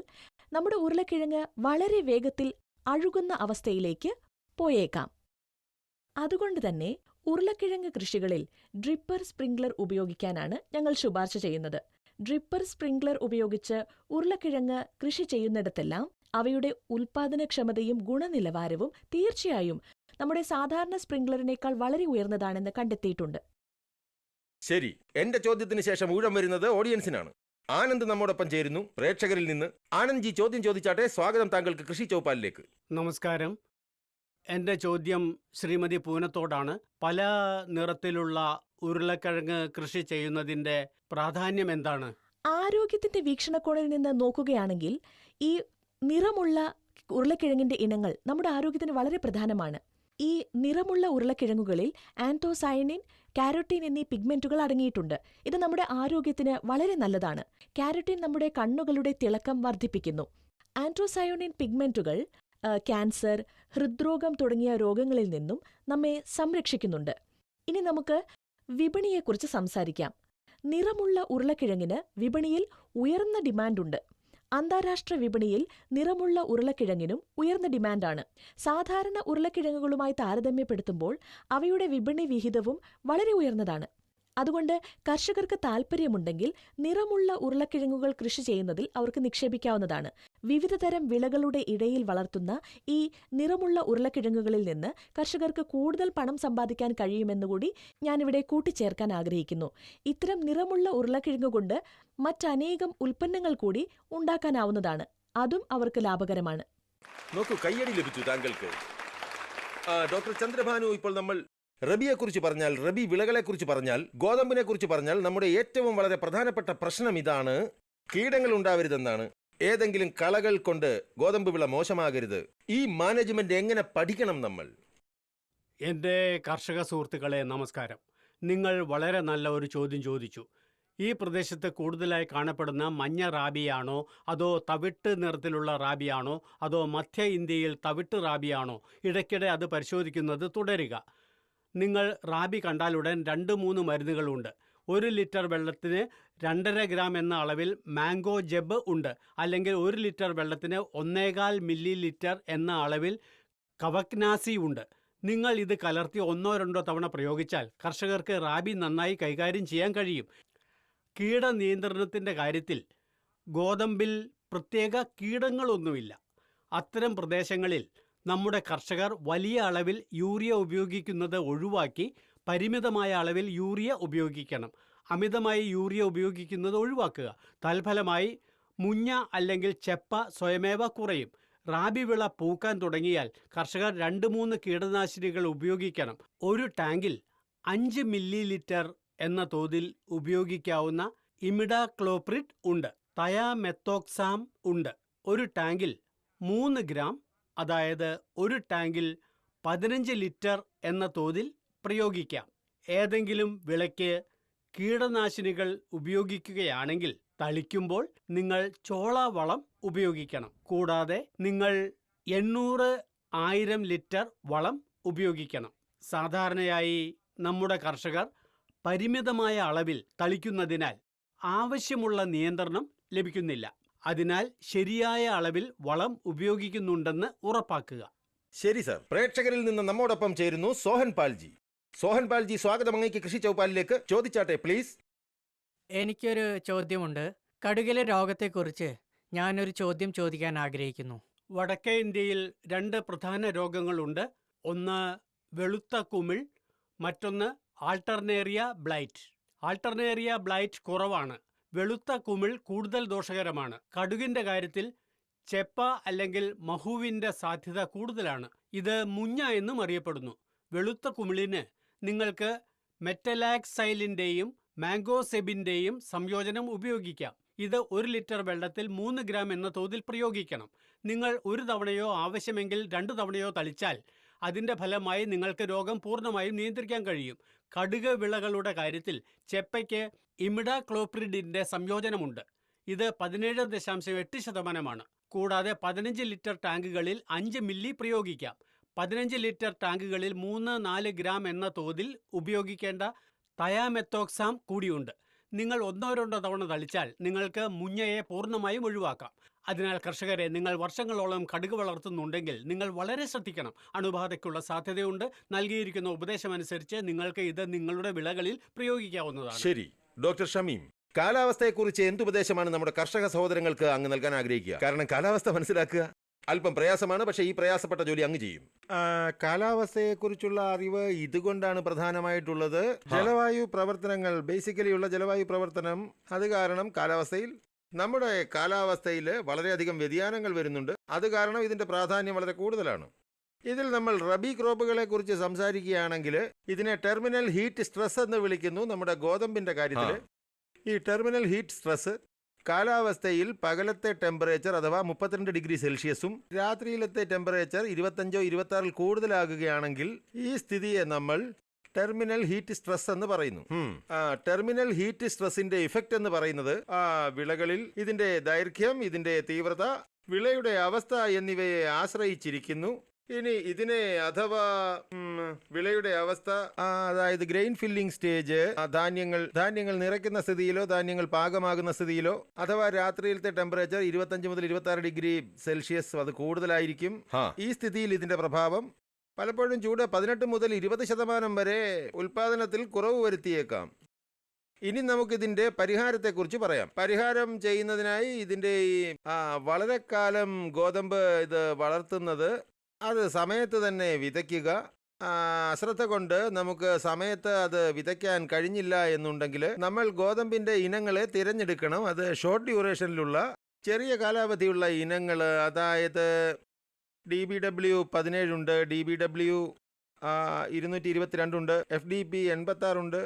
നമ്മുടെ ഉരുളക്കിഴങ്ങ് വളരെ വേഗത്തിൽ അഴുകുന്ന അവസ്ഥയിലേക്ക് പോയേക്കാം. അതുകൊണ്ട് തന്നെ ഉരുളക്കിഴങ്ങ് കൃഷികളിൽ ഡ്രിപ്പർ സ്പ്രിംഗ്ലർ ഉപയോഗിക്കാനാണ് ഞങ്ങൾ ശുപാർശ ചെയ്യുന്നത്. ഡ്രിപ്പർ സ്പ്രിംഗ്ലർ ഉപയോഗിച്ച് ഉരുളക്കിഴങ്ങ് കൃഷി ചെയ്യുന്നിടത്തെല്ലാം അവയുടെ ഉൽപാദനക്ഷമതയും ഗുണനിലവാരവും തീർച്ചയായും നമ്മുടെ സാധാരണ സ്പ്രിംഗ്ലറിനേക്കാൾ വളരെ ഉയർന്നതാണെന്ന് കണ്ടെത്തിയിട്ടുണ്ട്. ശരി, എന്റെ ചോദ്യത്തിന് ശേഷം ഊഴം വരുന്നത് ഓഡിയൻസിനാണ്. ആനന്ദ് നമ്മോടൊപ്പം ചേരുന്നു, പ്രേക്ഷകരിൽ നിന്ന്. ആനന്ദ് ജി, ചോദ്യം ചോദിച്ചാട്ടെ. സ്വാഗതം താങ്കൾക്ക് കൃഷി ചൗപ്പാലിലേക്ക്. നമസ്കാരം. എൻ്റെ ചോദ്യം ശ്രീമതി പൂനത്തോടാണ്. പല നിറത്തിലുള്ള ഉരുളക്കിഴങ്ങ് കൃഷി ചെയ്യുന്നതിൻ്റെ പ്രാധാന്യം എന്താണ്? ആരോഗ്യത്തിന്റെ വീക്ഷണകോണിൽ നിന്ന് നോക്കുകയാണെങ്കിൽ ഈ നിറമുള്ള ഉരുളക്കിഴങ്ങിന്റെ ഇനങ്ങൾ നമ്മുടെ ആരോഗ്യത്തിന് വളരെ പ്രധാനമാണ്. ഈ നിറമുള്ള ഉരുളക്കിഴങ്ങുകളിൽ ആൻതോസയനിൻ, കാരോട്ടീൻ എന്നീ പിഗ്മെന്റുകൾ അടങ്ങിയിട്ടുണ്ട്. ഇത് നമ്മുടെ ആരോഗ്യത്തിന് വളരെ നല്ലതാണ്. കാരോട്ടീൻ നമ്മുടെ കണ്ണുകളുടെ തിളക്കം വർദ്ധിപ്പിക്കുന്നു. ആൻതോസയനിൻ പിഗ്മെന്റുകൾ ക്യാൻസർ, ഹൃദ്രോഗം തുടങ്ങിയ രോഗങ്ങളിൽ നിന്നും നമ്മെ സംരക്ഷിക്കുന്നുണ്ട്. ഇനി നമുക്ക് വിപണിയെക്കുറിച്ച് സംസാരിക്കാം. നിറമുള്ള ഉരുളക്കിഴങ്ങിന് വിപണിയിൽ ഉയർന്ന ഡിമാൻഡുണ്ട്. അന്താരാഷ്ട്ര വിപണിയിൽ നിറമുള്ള ഉരുളക്കിഴങ്ങിനും ഉയർന്ന ഡിമാൻഡാണ്. സാധാരണ ഉരുളക്കിഴങ്ങുകളുമായി താരതമ്യപ്പെടുത്തുമ്പോൾ അവയുടെ വിപണി വിഹിതവും വളരെ ഉയർന്നതാണ്. അതുകൊണ്ട് കർഷകർക്ക് താൽപ്പര്യമുണ്ടെങ്കിൽ നിറമുള്ള ഉരുളക്കിഴങ്ങുകൾ കൃഷി ചെയ്യുന്നതിൽ അവർക്ക് നിക്ഷേപിക്കാവുന്നതാണ്. വിവിധതരം വിളകളുടെ ഇടയിൽ വളർത്തുന്ന ഈ നിറമുള്ള ഉരുളക്കിഴങ്ങുകളിൽ നിന്ന് കർഷകർക്ക് കൂടുതൽ പണം സമ്പാദിക്കാൻ കഴിയുമെന്നുകൂടി ഞാനിവിടെ കൂട്ടിച്ചേർക്കാൻ ആഗ്രഹിക്കുന്നു. ഇത്തരം നിറമുള്ള ഉരുളക്കിഴങ്ങ് കൊണ്ട് മറ്റനേകം ഉൽപ്പന്നങ്ങൾ കൂടി ഉണ്ടാക്കാനാവുന്നതാണ്. അതും അവർക്ക് ലാഭകരമാണ്. നോക്കൂ, കയ്യടി ലഭിച്ചു താങ്കൾക്ക്. ഡോക്ടർ ചന്ദ്രഭാനു, ഇപ്പോൾ നമ്മൾ റബിയെക്കുറിച്ച് പറഞ്ഞാൽ, റബി വിളകളെക്കുറിച്ച് പറഞ്ഞാൽ, ഗോതമ്പിനെ കുറിച്ച് പറഞ്ഞാൽ നമ്മുടെ ഏറ്റവും വളരെ പ്രധാനപ്പെട്ട പ്രശ്നം ഇതാണ്: കീടങ്ങൾ ഉണ്ടാവരുതെന്നാണ്. ഏതെങ്കിലും കളകൾ കൊണ്ട് ഗോതമ്പ് വിള മോശമാകരുത്. ഈ മാനേജ്മെന്റ് എങ്ങനെ പഠിക്കണം നമ്മൾ? എൻ്റെ കർഷക സുഹൃത്തുക്കളെ നമസ്കാരം. നിങ്ങൾ വളരെ നല്ല ഒരു ചോദ്യം ചോദിച്ചു. ഈ പ്രദേശത്ത് കൂടുതലായി കാണപ്പെടുന്ന മഞ്ഞ റാബിയാണോ, അതോ തവിട്ട് നിറത്തിലുള്ള റാബിയാണോ, അതോ മധ്യ ഇന്ത്യയിൽ തവിട്ട് റാബിയാണോ? ഇടയ്ക്കിടെ അത് പരിശോധിക്കുന്നത് തുടരുക. നിങ്ങൾ റാബി കണ്ടാലുടൻ 2-3 മരുന്നുകളുണ്ട്. 1 ലിറ്റർ വെള്ളത്തിന് 2.5 ഗ്രാം എന്ന അളവിൽ മാംഗോ ജെബ് ഉണ്ട്. അല്ലെങ്കിൽ 1 ലിറ്റർ വെള്ളത്തിന് 1.25 മില്ലി ലിറ്റർ എന്ന അളവിൽ കവക്നാസി ഉണ്ട്. നിങ്ങൾ ഇത് കലർത്തി 1-2 തവണ പ്രയോഗിച്ചാൽ കർഷകർക്ക് റാബി നന്നായി കൈകാര്യം ചെയ്യാൻ കഴിയും. കീടനിയന്ത്രണത്തിൻ്റെ കാര്യത്തിൽ ഗോതമ്പിൽ പ്രത്യേക കീടങ്ങളൊന്നുമില്ല. അത്തരം പ്രദേശങ്ങളിൽ നമ്മുടെ കർഷകർ വലിയ അളവിൽ യൂറിയ ഉപയോഗിക്കുന്നത് ഒഴിവാക്കി പരിമിതമായ അളവിൽ യൂറിയ ഉപയോഗിക്കണം. അമിതമായി യൂറിയ ഉപയോഗിക്കുന്നത് ഒഴിവാക്കുക. തൽഫലമായി മുഞ്ഞ അല്ലെങ്കിൽ ചെപ്പ സ്വയമേവ കുറയും. റാബി വിള പൂക്കാൻ തുടങ്ങിയാൽ കർഷകർ 2-3 കീടനാശിനികൾ ഉപയോഗിക്കണം. ഒരു ടാങ്കിൽ 5 മില്ലി ലിറ്റർ എന്ന തോതിൽ ഉപയോഗിക്കാവുന്ന ഇമിഡാക്ലോപ്രിഡ് ഉണ്ട്. തയാമെത്തോക്സാം ഉണ്ട്. ഒരു ടാങ്കിൽ 3 ഗ്രാം, അതായത് ഒരു ടാങ്കിൽ 15 ലിറ്റർ എന്ന തോതിൽ പ്രയോഗിക്കാം. ഏതെങ്കിലും വിളയ്ക്ക് കീടനാശിനികൾ ഉപയോഗിക്കുകയാണെങ്കിൽ തളിക്കുമ്പോൾ നിങ്ങൾ ചോളവളം ഉപയോഗിക്കണം. കൂടാതെ നിങ്ങൾ 800-1000 ലിറ്റർ വളം ഉപയോഗിക്കണം. സാധാരണയായി നമ്മുടെ കർഷകർ പരിമിതമായ അളവിൽ തളിക്കുന്നതിനാൽ ആവശ്യമുള്ള നിയന്ത്രണം ലഭിക്കുന്നില്ല. അതിനാൽ ശരിയായ അളവിൽ വളം ഉപയോഗിക്കുന്നുണ്ടെന്ന് ഉറപ്പാക്കുക. ശരി സർ. പ്രേക്ഷകരിൽ നിന്ന് നമ്മോടൊപ്പം ചേരുന്നു സോഹൻ പാൽജി. സോഹൻ പാൽജി, സ്വാഗതം അങ്ങേക്ക് കൃഷി ചൗപ്പാലിലേക്ക്. ചോദിച്ചാട്ടെ പ്ലീസ്. എനിക്കൊരു ചോദ്യമുണ്ട്. കടുകിലെ രോഗത്തെക്കുറിച്ച് ഞാനൊരു ചോദ്യം ചോദിക്കാൻ ആഗ്രഹിക്കുന്നു. വടക്കേ ഇന്ത്യയിൽ 2 പ്രധാന രോഗങ്ങളുണ്ട്. ഒന്ന് വെളുത്ത കുമിൾ, മറ്റൊന്ന് ആൾട്ടർനേറിയ ബ്ലൈറ്റ്. ആൾട്ടർനേറിയ ബ്ലൈറ്റ് കുറവാണ്. വെളുത്ത കുമിൾ കൂടുതൽ ദോഷകരമാണ്. കടുകിൻ്റെ കാര്യത്തിൽ ചെപ്പ അല്ലെങ്കിൽ മഹുവിൻ്റെ സാധ്യത കൂടുതലാണ്. ഇത് മുഞ്ഞ എന്നും അറിയപ്പെടുന്നു. വെളുത്ത കുമിളിന് നിങ്ങൾക്ക് മെറ്റലാക്സൈലിൻ്റെയും മാംഗോസെബിൻ്റെയും സംയോജനം ഉപയോഗിക്കാം. ഇത് 1 ലിറ്റർ വെള്ളത്തിൽ 3 ഗ്രാം എന്ന തോതിൽ പ്രയോഗിക്കണം. നിങ്ങൾ 1 തവണയോ ആവശ്യമെങ്കിൽ 2 തവണയോ തളിച്ചാൽ അതിൻ്റെ ഫലമായി നിങ്ങൾക്ക് രോഗം പൂർണ്ണമായും നിയന്ത്രിക്കാൻ കഴിയും. കടുക് വിളകളുടെ കാര്യത്തിൽ ചെപ്പയ്ക്ക് ഇമിഡാക്ലോപ്രിഡിൻ്റെ സംയോജനമുണ്ട്. ഇത് 17.8%. കൂടാതെ 15 ലിറ്റർ ടാങ്കുകളിൽ 5 മില്ലി പ്രയോഗിക്കാം. 15 ലിറ്റർ ടാങ്കുകളിൽ 3-4 ഗ്രാം എന്ന തോതിൽ ഉപയോഗിക്കേണ്ട തയാമെത്തോക്സാം കൂടിയുണ്ട്. നിങ്ങൾ 1-2 തവണ തളിച്ചാൽ നിങ്ങൾക്ക് മുഞ്ഞയെ പൂർണ്ണമായും ഒഴിവാക്കാം. അതിനാൽ കർഷകരെ, നിങ്ങൾ വർഷങ്ങളോളം കടുക് വളർത്തുന്നുണ്ടെങ്കിൽ നിങ്ങൾ വളരെ ശ്രദ്ധിക്കണം. അണുബാധയ്ക്കുള്ള സാധ്യതയുണ്ട്. നൽകിയിരിക്കുന്ന ഉപദേശമനുസരിച്ച് നിങ്ങൾക്ക് ഇത് നിങ്ങളുടെ വിളകളിൽ പ്രയോഗിക്കാവുന്നതാണ്. ശരി. ഡോക്ടർ ഷമീം, കാലാവസ്ഥയെക്കുറിച്ച് എന്തുപദേശമാണ് നമ്മുടെ കർഷക സഹോദരങ്ങൾക്ക് അങ്ങ് നൽകാൻ ആഗ്രഹിക്കുക? കാരണം കാലാവസ്ഥ മനസ്സിലാക്കുക അല്പം പ്രയാസമാണ്. പക്ഷേ ഈ പ്രയാസപ്പെട്ട ജോലി അങ്ങ് ചെയ്യും. കാലാവസ്ഥയെക്കുറിച്ചുള്ള അറിവ് ഇതുകൊണ്ടാണ് പ്രധാനമായിട്ടുള്ളത്. ജലവായു പ്രവർത്തനങ്ങൾ, ബേസിക്കലി ഉള്ള ജലവായു പ്രവർത്തനം, അത് കാരണം നമ്മുടെ കാലാവസ്ഥയിൽ വളരെയധികം വ്യതിയാനങ്ങൾ വരുന്നുണ്ട്. അത് കാരണം ഇതിന്റെ പ്രാധാന്യം വളരെ കൂടുതലാണ്. ഇതിൽ നമ്മൾ റബി ക്രോപ്പുകളെ കുറിച്ച് സംസാരിക്കുകയാണെങ്കിൽ ഇതിനെ ടെർമിനൽ ഹീറ്റ് സ്ട്രെസ് എന്ന് വിളിക്കുന്നു. നമ്മുടെ ഗോതമ്പിന്റെ കാര്യത്തിൽ ഈ ടെർമിനൽ ഹീറ്റ് സ്ട്രെസ് കാലാവസ്ഥയിൽ പകലത്തെ ടെമ്പറേച്ചർ അഥവാ 32 ഡിഗ്രി സെൽഷ്യസും രാത്രിയിലത്തെ ടെമ്പറേച്ചർ 25-26 കൂടുതലാകുകയാണെങ്കിൽ ഈ സ്ഥിതിയെ നമ്മൾ ടെർമിനൽ ഹീറ്റ് സ്ട്രെസ് എന്ന് പറയുന്നു. ടെർമിനൽ ഹീറ്റ് സ്ട്രെസിന്റെ ഇഫക്റ്റ് എന്ന് പറയുന്നത് വിളകളിൽ ഇതിന്റെ ദൈർഘ്യം, ഇതിന്റെ തീവ്രത, വിളയുടെ അവസ്ഥ എന്നിവയെ ആശ്രയിച്ചിരിക്കുന്നു. ഇനി ഇതിനെ അഥവാ വിളയുടെ അവസ്ഥ, അതായത് ഗ്രെയിൻ ഫില്ലിംഗ് സ്റ്റേജ്, ധാന്യങ്ങൾ നിറയ്ക്കുന്ന സ്ഥിതിയിലോ ധാന്യങ്ങൾ പാകമാകുന്ന സ്ഥിതിയിലോ, അഥവാ രാത്രിയിലത്തെ ടെമ്പറേച്ചർ 25 മുതൽ 26 ഡിഗ്രി സെൽഷ്യസ് അത് കൂടുതലായിരിക്കും. ഈ സ്ഥിതിയിൽ ഇതിന്റെ പ്രഭാവം പലപ്പോഴും ചൂട് 18 മുതൽ 20% വരെ ഉൽപാദനത്തിൽ കുറവ് വരുത്തിയേക്കാം. ഇനി നമുക്കിതിന്റെ പരിഹാരത്തെക്കുറിച്ച് പറയാം. പരിഹാരം ചെയ്യുന്നതിനായി ഇതിന്റെ വളരെ കാലം ഗോതമ്പ് ഇത് വളർത്തുന്നത് അത് സമയത്ത് തന്നെ വിതയ്ക്കുക. അശ്രദ്ധ കൊണ്ട് നമുക്ക് സമയത്ത് അത് വിതയ്ക്കാൻ കഴിഞ്ഞില്ല എന്നുണ്ടെങ്കിൽ നമ്മൾ ഗോതമ്പിന്റെ ഇനങ്ങളെ തിരഞ്ഞെടുക്കണം. അത് ഷോർട്ട് ഡ്യൂറേഷനിലുള്ള ചെറിയ കാലാവധിയുള്ള ഇനങ്ങൾ, അതായത് DBW 17 ഉണ്ട്, DBW 222 ഉണ്ട്, FDP 86 ഉണ്ട്,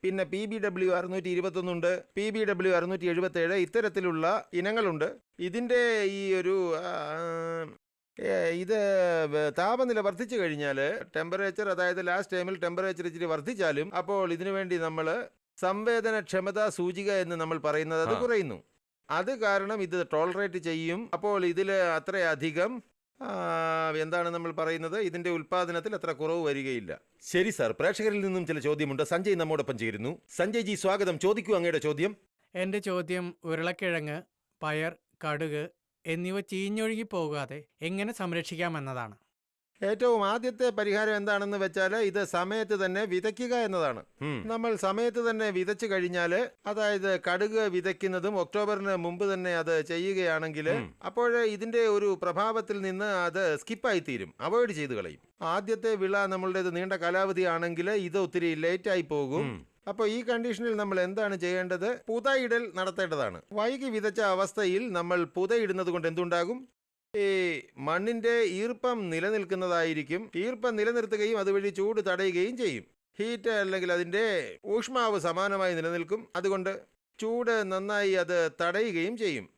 പിന്നെ PBW 621 ഉണ്ട്, PBW 677, ഇത്തരത്തിലുള്ള ഇനങ്ങളുണ്ട്. ഇതിൻ്റെ ഈ ഒരു ഇത് താപനില വർദ്ധിച്ചു കഴിഞ്ഞാൽ ടെമ്പറേച്ചർ, അതായത് ലാസ്റ്റ് ടൈമിൽ ടെമ്പറേച്ചർ ഇച്ചിരി വർദ്ധിച്ചാലും അപ്പോൾ ഇതിനു വേണ്ടി നമ്മൾ സംവേദനക്ഷമതാ സൂചിക എന്ന് നമ്മൾ പറയുന്നത് അത് കുറയുന്നു. അത് കാരണം ഇത് ടോളറേറ്റ് ചെയ്യും. അപ്പോൾ ഇതിൽ അത്രയധികം എന്താണ് നമ്മൾ പറയുന്നത്, ഇതിന്റെ ഉൽപാദനത്തിൽ അത്ര കുറവ് വരികയില്ല. ശരി സാർ. പ്രേക്ഷകരിൽ നിന്നും ചില ചോദ്യമുണ്ട്. സഞ്ജയ് നമ്മോടൊപ്പം ചേരുന്നു. സഞ്ജയ് ജി, സ്വാഗതം. ചോദിക്കൂ അങ്ങയുടെ ചോദ്യം. എൻ്റെ ചോദ്യം ഉരുളക്കിഴങ്ങ്, പയർ, കടുക് എന്നിവ ചീഞ്ഞൊഴുകി പോകാതെ എങ്ങനെ സംരക്ഷിക്കാമെന്നതാണ്. ഏറ്റവും ആദ്യത്തെ പരിഹാരം എന്താണെന്ന് വെച്ചാൽ ഇത് സമയത്ത് തന്നെ വിതയ്ക്കുക എന്നതാണ്. നമ്മൾ സമയത്ത് തന്നെ വിതച്ചു കഴിഞ്ഞാൽ, അതായത് കടുക് വിതയ്ക്കുന്നതും ഒക്ടോബറിന് മുമ്പ് തന്നെ അത് ചെയ്യുകയാണെങ്കിൽ, അപ്പോൾ ഇതിന്റെ ഒരു പ്രഭാവത്തിൽ നിന്ന് അത് സ്കിപ്പായി തീരും, അവോയ്ഡ് ചെയ്ത് കളയും. ആദ്യത്തെ വിള നമ്മളുടേത് നീണ്ട കാലാവധി ആണെങ്കിൽ ഇത് ഒത്തിരി ലേറ്റായി പോകും. അപ്പോൾ ഈ കണ്ടീഷനിൽ നമ്മൾ എന്താണ് ചെയ്യേണ്ടത്? പുതയിടൽ നടത്തേണ്ടതാണ്. വൈകി വിതച്ച അവസ്ഥയിൽ നമ്മൾ പുതയിടുന്നത് കൊണ്ട് എന്തുണ്ടാകും? ഈ മണ്ണിന്റെ ഈർപ്പം നിലനിൽക്കുന്നതായിരിക്കും. ഈർപ്പം നിലനിർത്തുകയും അതുവഴി ചൂട് തടയുകയും ചെയ്യും. ഹീറ്റ് അല്ലെങ്കിൽ അതിന്റെ ഊഷ്മാവ് സമാനമായി നിലനിൽക്കും. അതുകൊണ്ട് ചൂട് നന്നായി അത് തടയുകയും ചെയ്യും.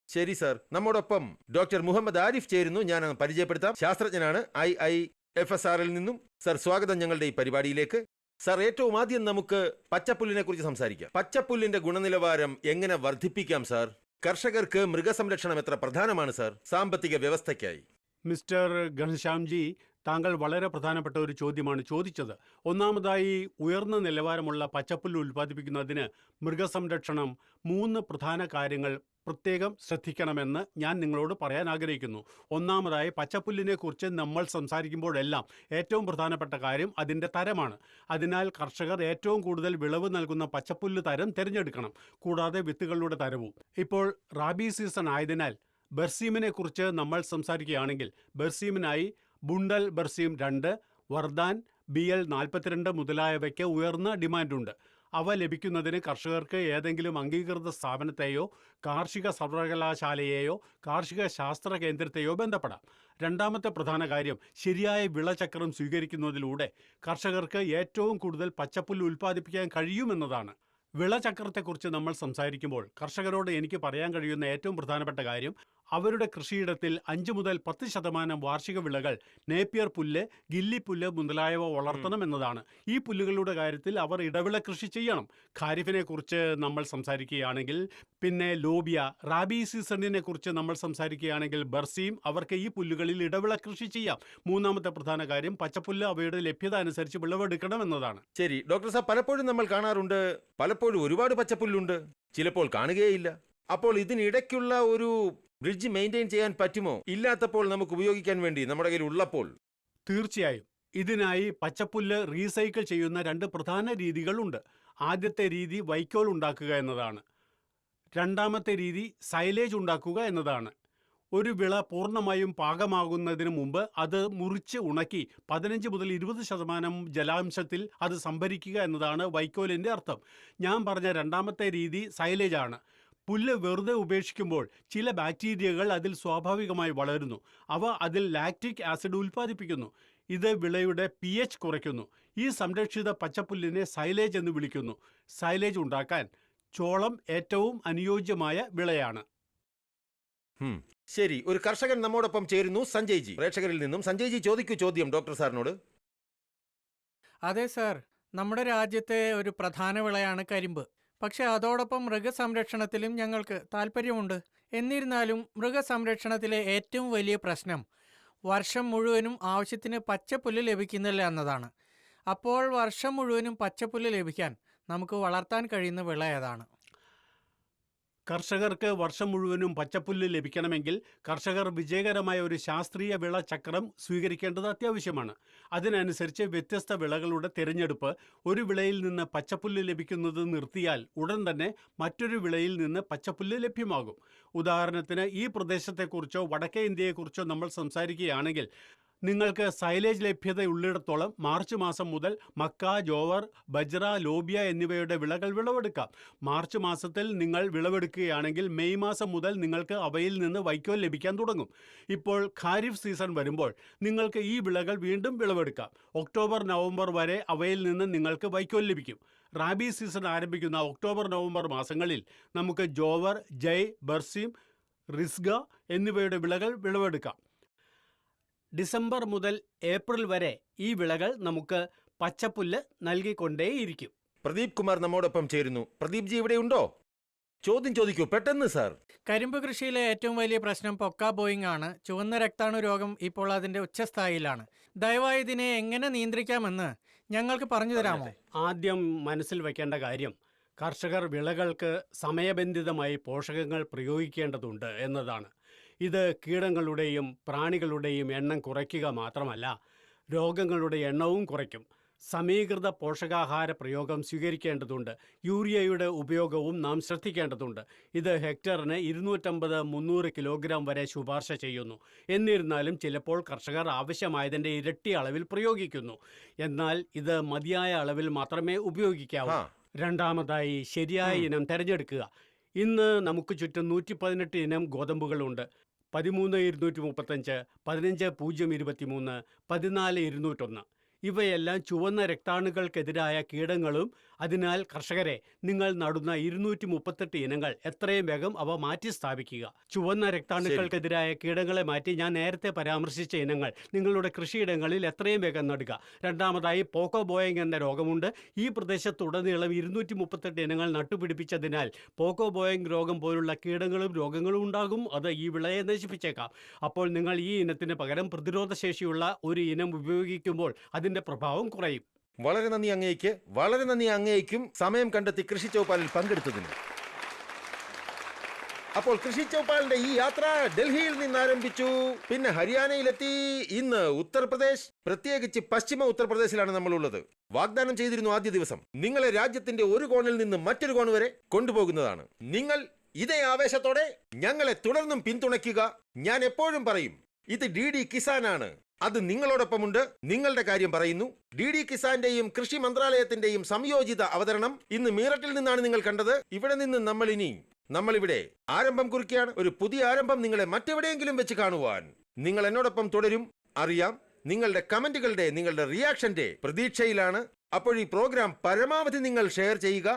ശരി സർ, നമ്മോടൊപ്പം ഡോക്ടർ മുഹമ്മദ് ആരിഫ് ചേരുന്നു. ഞാൻ പരിചയപ്പെടുത്താം. ശാസ്ത്രജ്ഞനാണ്, IIFSRൽ നിന്നും. സർ, സ്വാഗതം ഞങ്ങളുടെ ഈ പരിപാടിയിലേക്ക്. സർ, ഏറ്റവും ആദ്യം നമുക്ക് പച്ചപ്പുല്ലിനെ കുറിച്ച് സംസാരിക്കാം. പച്ചപ്പുല്ലിന്റെ ഗുണനിലവാരം എങ്ങനെ വർദ്ധിപ്പിക്കാം സർ? കർഷകർക്ക് മൃഗസംരക്ഷണം എത്ര പ്രധാനമാണ് സർ സാമ്പത്തിക വ്യവസ്ഥയ്ക്കായി? മിസ്റ്റർ ഘനശ്യാംജി, താങ്കൾ വളരെ പ്രധാനപ്പെട്ട ഒരു ചോദ്യമാണ് ചോദിച്ചത്. ഒന്നാമതായി, ഉയർന്ന നിലവാരമുള്ള പച്ചപ്പുല്ല് ഉൽപ്പാദിപ്പിക്കുന്നതിന് മൃഗസംരക്ഷണം 3 പ്രധാന കാര്യങ്ങൾ പ്രത്യേകം ശ്രദ്ധിക്കണമെന്ന് ഞാൻ നിങ്ങളോട് പറയാൻ ആഗ്രഹിക്കുന്നു. ഒന്നാമതായി, പച്ചപ്പുല്ലിനെ കുറിച്ച് നമ്മൾ സംസാരിക്കുമ്പോഴെല്ലാം ഏറ്റവും പ്രധാനപ്പെട്ട കാര്യം അതിൻ്റെ തരമാണ്. അതിനാൽ കർഷകർ ഏറ്റവും കൂടുതൽ വിളവ് നൽകുന്ന പച്ചപ്പുല്ല് തരം തിരഞ്ഞെടുക്കണം, കൂടാതെ വിത്തുകളുടെ തരവും. ഇപ്പോൾ റാബി സീസൺ ആയതിനാൽ ബർസീമിനെ കുറിച്ച് നമ്മൾ സംസാരിക്കുകയാണെങ്കിൽ, ബർസീമിനായി ബുണ്ടൽ ബർസീം 2, വർദാൻ BL 42 മുതലായവയ്ക്ക് ഉയർന്ന ഡിമാൻഡുണ്ട്. അവ ലഭിക്കുന്നതിന് കർഷകർക്ക് ഏതെങ്കിലും അംഗീകൃത സ്ഥാപനത്തെയോ കാർഷിക സർവകലാശാലയെയോ കാർഷിക ശാസ്ത്ര കേന്ദ്രത്തെയോ ബന്ധപ്പെടാം. രണ്ടാമത്തെ പ്രധാന കാര്യം, ശരിയായ വിളചക്രം സ്വീകരിക്കുന്നതിലൂടെ കർഷകർക്ക് ഏറ്റവും കൂടുതൽ പച്ചപ്പുല്ല് ഉൽപ്പാദിപ്പിക്കാൻ കഴിയുമെന്നതാണ്. വിളചക്രത്തെക്കുറിച്ച് നമ്മൾ സംസാരിക്കുമ്പോൾ കർഷകരോട് എനിക്ക് പറയാൻ കഴിയുന്ന ഏറ്റവും പ്രധാനപ്പെട്ട കാര്യം, അവരുടെ കൃഷിയിടത്തിൽ 5 മുതൽ 10% വാർഷിക വിളകൾ, നേപ്പിയർ പുല്ല്, ഗില്ലിപ്പുല്ല് മുതലായവ വളർത്തണം എന്നതാണ്. ഈ പുല്ലുകളുടെ കാര്യത്തിൽ അവർ ഇടവിള കൃഷി ചെയ്യണം. ഖാരിഫിനെ കുറിച്ച് നമ്മൾ സംസാരിക്കുകയാണെങ്കിൽ, പിന്നെ ലോബിയ, റാബി സീസണിനെ കുറിച്ച് നമ്മൾ സംസാരിക്കുകയാണെങ്കിൽ ബർസീം, അവർക്ക് ഈ പുല്ലുകളിൽ ഇടവിള കൃഷി ചെയ്യാം. മൂന്നാമത്തെ പ്രധാന കാര്യം, പച്ചപ്പുല്ല് അവയുടെ ലഭ്യത അനുസരിച്ച് വിളവെടുക്കണം എന്നതാണ്. ശരി ഡോക്ടർ സാർ, പലപ്പോഴും നമ്മൾ കാണാറുണ്ട്, പലപ്പോഴും ഒരുപാട് പച്ചപ്പുല്ലുണ്ട്, ചിലപ്പോൾ കാണുകയില്ല. അപ്പോൾ ഇതിനിടയ്ക്കുള്ള ഒരു ബ്രിഡ്ജ് മെയിൻറ്റെയിൻ ചെയ്യാൻ പറ്റുമോ? ഇല്ലാത്തപ്പോൾ നമുക്ക് ഉപയോഗിക്കാൻ വേണ്ടി നമ്മുടെ കയ്യിൽ ഉള്ളപ്പോൾ. തീർച്ചയായും. ഇതിനായി പച്ചപ്പുല്ല് റീസൈക്കിൾ ചെയ്യുന്ന 2 പ്രധാന രീതികളുണ്ട്. ആദ്യത്തെ രീതി വൈക്കോൽ ഉണ്ടാക്കുക എന്നതാണ്. രണ്ടാമത്തെ രീതി സൈലേജ് ഉണ്ടാക്കുക എന്നതാണ്. ഒരു വിള പൂർണ്ണമായും പാകമാകുന്നതിന് മുമ്പ് അത് മുറിച്ച് ഉണക്കി 15 മുതൽ 20% ജലാംശത്തിൽ അത് സംഭരിക്കുക എന്നതാണ് വൈക്കോലിൻ്റെ അർത്ഥം. ഞാൻ പറഞ്ഞ രണ്ടാമത്തെ രീതി സൈലേജ് ആണ്. പുല്ല് വെറുതെ ഉപേക്ഷിക്കുമ്പോൾ ചില ബാക്ടീരിയകൾ അതിൽ സ്വാഭാവികമായി വളരുന്നു. അവ അതിൽ ലാക്റ്റിക് ആസിഡ് ഉൽപ്പാദിപ്പിക്കുന്നു. ഇത് വിളയുടെ pH കുറയ്ക്കുന്നു. ഈ സംരക്ഷിത പച്ചപ്പുല്ലിനെ സൈലേജ് എന്ന് വിളിക്കുന്നു. സൈലേജ് ഉണ്ടാക്കാൻ ചോളം ഏറ്റവും അനുയോജ്യമായ വിളയാണ്. ശരി, ഒരു കർഷകൻ നമ്മോടൊപ്പം ചേരുന്നു, സഞ്ജയ് ജി. പ്രേക്ഷകരിൽ നിന്നും സഞ്ജയ് ജി ചോദിക്കൂ ചോദ്യം ഡോക്ടർ സാറിനോട്. അതെ സാർ, നമ്മുടെ രാജ്യത്തെ ഒരു പ്രധാന വിളയാണ് കരിമ്പ്. പക്ഷെ അതോടൊപ്പം മൃഗസംരക്ഷണത്തിലും ഞങ്ങൾക്ക് താല്പര്യമുണ്ട്. എന്നിരുന്നാലും മൃഗസംരക്ഷണത്തിലെ ഏറ്റവും വലിയ പ്രശ്നം വർഷം മുഴുവനും ആവശ്യത്തിന് പച്ചപ്പുല്ല് ലഭിക്കുന്നില്ല എന്നതാണ്. അപ്പോൾ വർഷം മുഴുവനും പച്ചപ്പുല്ല് ലഭിക്കാൻ നമുക്ക് വളർത്താൻ കഴിയുന്ന വിള ഏതാണ്? കർഷകർക്ക് വർഷം മുഴുവനും പച്ചപ്പുല്ല് ലഭിക്കണമെങ്കിൽ കർഷകർ വിജയകരമായ ഒരു ശാസ്ത്രീയ വിള ചക്രം സ്വീകരിക്കേണ്ടത് അത്യാവശ്യമാണ്. അതിനനുസരിച്ച് വ്യത്യസ്ത വിളകളുടെ തിരഞ്ഞെടുപ്പ്. ഒരു വിളയിൽ നിന്ന് പച്ചപ്പുല്ല് ലഭിക്കുന്നത് നിർത്തിയാൽ ഉടൻ തന്നെ മറ്റൊരു വിളയിൽ നിന്ന് പച്ചപ്പുല്ല് ലഭ്യമാകും. ഉദാഹരണത്തിന്, ഈ പ്രദേശത്തെക്കുറിച്ചോ വടക്കേ ഇന്ത്യയെക്കുറിച്ചോ നമ്മൾ സംസാരിക്കുകയാണെങ്കിൽ, നിങ്ങൾക്ക് സൈലേജ് ലഭ്യതയുള്ളിടത്തോളം മാർച്ച് മാസം മുതൽ മക്ക, ജോവർ, ബജ്ര, ലോബിയ എന്നിവയുടെ വിളകൾ വിളവെടുക്കാം. മാർച്ച് മാസത്തിൽ നിങ്ങൾ വിളവെടുക്കുകയാണെങ്കിൽ മെയ് മാസം മുതൽ നിങ്ങൾക്ക് അവയിൽ നിന്ന് വൈക്കോൽ ലഭിക്കാൻ തുടങ്ങും. ഇപ്പോൾ ഖാരിഫ് സീസൺ വരുമ്പോൾ നിങ്ങൾക്ക് ഈ വിളകൾ വീണ്ടും വിളവെടുക്കാം. ഒക്ടോബർ, നവംബർ വരെ അവയിൽ നിന്ന് നിങ്ങൾക്ക് വൈക്കോൽ ലഭിക്കും. റാബി സീസൺ ആരംഭിക്കുന്ന ഒക്ടോബർ, നവംബർ മാസങ്ങളിൽ നമുക്ക് ജോവർ, ജയ്, ബർസീം, റിസ്ഗ എന്നിവയുടെ വിളകൾ വിളവെടുക്കാം. ഡിസംബർ മുതൽ ഏപ്രിൽ വരെ ഈ വിളകൾ നമുക്ക് പച്ചപ്പുല്ല് നൽകിക്കൊണ്ടേയിരിക്കും. പ്രദീപ് കുമാർ നമ്മോടൊപ്പം ചേരുന്നു. പ്രദീപ് ജി ഇവിടെ ഉണ്ടോ? ചോദ്യം ചോദിക്കൂ പെട്ടെന്ന് സാർ. കരിമ്പ് കൃഷിയിലെ ഏറ്റവും വലിയ പ്രശ്നം പൊക്ക ബോയിങ് ആണ്. ചുവന്ന രക്താണു രോഗം ഇപ്പോൾ അതിന്റെ ഉച്ചസ്ഥായിലാണ്. ദയവായി ഇതിനെ എങ്ങനെ നിയന്ത്രിക്കാമെന്ന് ഞങ്ങൾക്ക് പറഞ്ഞു തരാമോ? ആദ്യം മനസ്സിൽ വയ്ക്കേണ്ട കാര്യം, കർഷകർ വിളകൾക്ക് സമയബന്ധിതമായി പോഷകങ്ങൾ പ്രയോഗിക്കേണ്ടതുണ്ട് എന്നതാണ്. ഇത് കീടങ്ങളുടെയും പ്രാണികളുടെയും എണ്ണം കുറയ്ക്കുക മാത്രമല്ല, രോഗങ്ങളുടെ എണ്ണവും കുറയ്ക്കും. സമീകൃത പോഷകാഹാര പ്രയോഗം സ്വീകരിക്കേണ്ടതുണ്ട്. യൂറിയയുടെ ഉപയോഗവും നാം ശ്രദ്ധിക്കേണ്ടതുണ്ട്. ഇത് ഹെക്ടറിന് 250-300 കിലോഗ്രാം വരെ ശുപാർശ ചെയ്യുന്നു. എന്നിരുന്നാലും ചിലപ്പോൾ കർഷകർ ആവശ്യമായതിൻ്റെ ഇരട്ടി അളവിൽ പ്രയോഗിക്കുന്നു. എന്നാൽ ഇത് മതിയായ അളവിൽ മാത്രമേ ഉപയോഗിക്കാവൂ. രണ്ടാമതായി, ശരിയായ ഇനം തിരഞ്ഞെടുക്കുക. ഇന്ന് നമുക്ക് ചുറ്റും 118 ഇനം ഗോതമ്പുകളുണ്ട്. 13-235, 15-0-23, 14-201. ഇവയെല്ലാം ചുവന്ന രക്താണുക്കൾക്കെതിരായ കീടങ്ങളും. അതിനാൽ കർഷകരെ, നിങ്ങൾ നടുന്ന 238 ഇനങ്ങൾ എത്രയും വേഗം അവ മാറ്റി സ്ഥാപിക്കുക. ചുവന്ന രക്താണുക്കൾക്കെതിരായ കീടങ്ങളെ മാറ്റി ഞാൻ നേരത്തെ പരാമർശിച്ച ഇനങ്ങൾ നിങ്ങളുടെ കൃഷിയിടങ്ങളിൽ എത്രയും വേഗം നടുക. രണ്ടാമതായി, പോക്കോ ബോയിങ് എന്ന രോഗമുണ്ട്. ഈ പ്രദേശത്തുടനീളം 238 ഇനങ്ങൾ നട്ടുപിടിപ്പിച്ചതിനാൽ പോക്കോ ബോയിങ് രോഗം പോലുള്ള കീടങ്ങളും രോഗങ്ങളും ഉണ്ടാകും. അത് ഈ വിളയെ നശിപ്പിച്ചേക്കാം. അപ്പോൾ നിങ്ങൾ ഈ ഇനത്തിന് പകരം പ്രതിരോധശേഷിയുള്ള ഒരു ഇനം ഉപയോഗിക്കുമ്പോൾ അതിന്റെ പ്രഭാവം കുറയും. വളരെ നന്ദി അങ്ങേക്ക്. വളരെ നന്ദി അങ്ങേക്കും സമയം കണ്ടെത്തി കൃഷി ചൗപ്പാലിൽ പങ്കെടുത്തതിന്. അപ്പോൾ കൃഷി ചൗപ്പാലിന്റെ ഈ യാത്ര ഡൽഹിയിൽ നിന്ന് ആരംഭിച്ചു, പിന്നെ ഹരിയാനയിലെത്തി, ഇന്ന് ഉത്തർപ്രദേശ്, പ്രത്യേകിച്ച് പശ്ചിമ ഉത്തർപ്രദേശിലാണ് നമ്മളുള്ളത്. വാഗ്ദാനം ചെയ്തിരുന്നു ആദ്യ ദിവസം നിങ്ങളെ രാജ്യത്തിന്റെ ഒരു കോണിൽ നിന്ന് മറ്റൊരു കോൺ വരെ കൊണ്ടുപോകുന്നതാണ്. നിങ്ങൾ ഇതേ ആവേശത്തോടെ ഞങ്ങളെ തുടർന്നും പിന്തുണയ്ക്കുക. ഞാൻ എപ്പോഴും പറയും, ഇത് DD കിസാനാണ്. അത് നിങ്ങളോടൊപ്പമുണ്ട്. നിങ്ങളുടെ കാര്യം പറയുന്നു. DD കിസാന്റെയും കൃഷി മന്ത്രാലയത്തിന്റെയും സംയോജിത അവതരണം ഇന്ന് മീററ്റിൽ നിന്നാണ് നിങ്ങൾ കണ്ടത്. ഇവിടെ നിന്ന് നമ്മളിവിടെ ആരംഭം കുറിക്കുകയാണ്. ഒരു പുതിയ ആരംഭം നിങ്ങളെ മറ്റെവിടെയെങ്കിലും വെച്ച് കാണുവാൻ നിങ്ങൾ എന്നോടൊപ്പം തുടരും. അറിയാം, നിങ്ങളുടെ കമന്റുകളുടെ, നിങ്ങളുടെ റിയാക്ഷന്റെ പ്രതീക്ഷയിലാണ്. അപ്പോൾ ഈ പ്രോഗ്രാം പരമാവധി നിങ്ങൾ ഷെയർ ചെയ്യുക.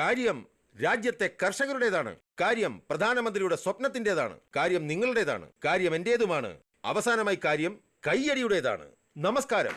കാര്യം രാജ്യത്തെ കർഷകരുടേതാണ്. കാര്യം പ്രധാനമന്ത്രിയുടെ സ്വപ്നത്തിൻ്റെതാണ്. കാര്യം നിങ്ങളുടേതാണ്. കാര്യം എന്റേതുമാണ്. അവസാനമായി കാര്യം കയ്യടിയുടേതാണ്. നമസ്കാരം.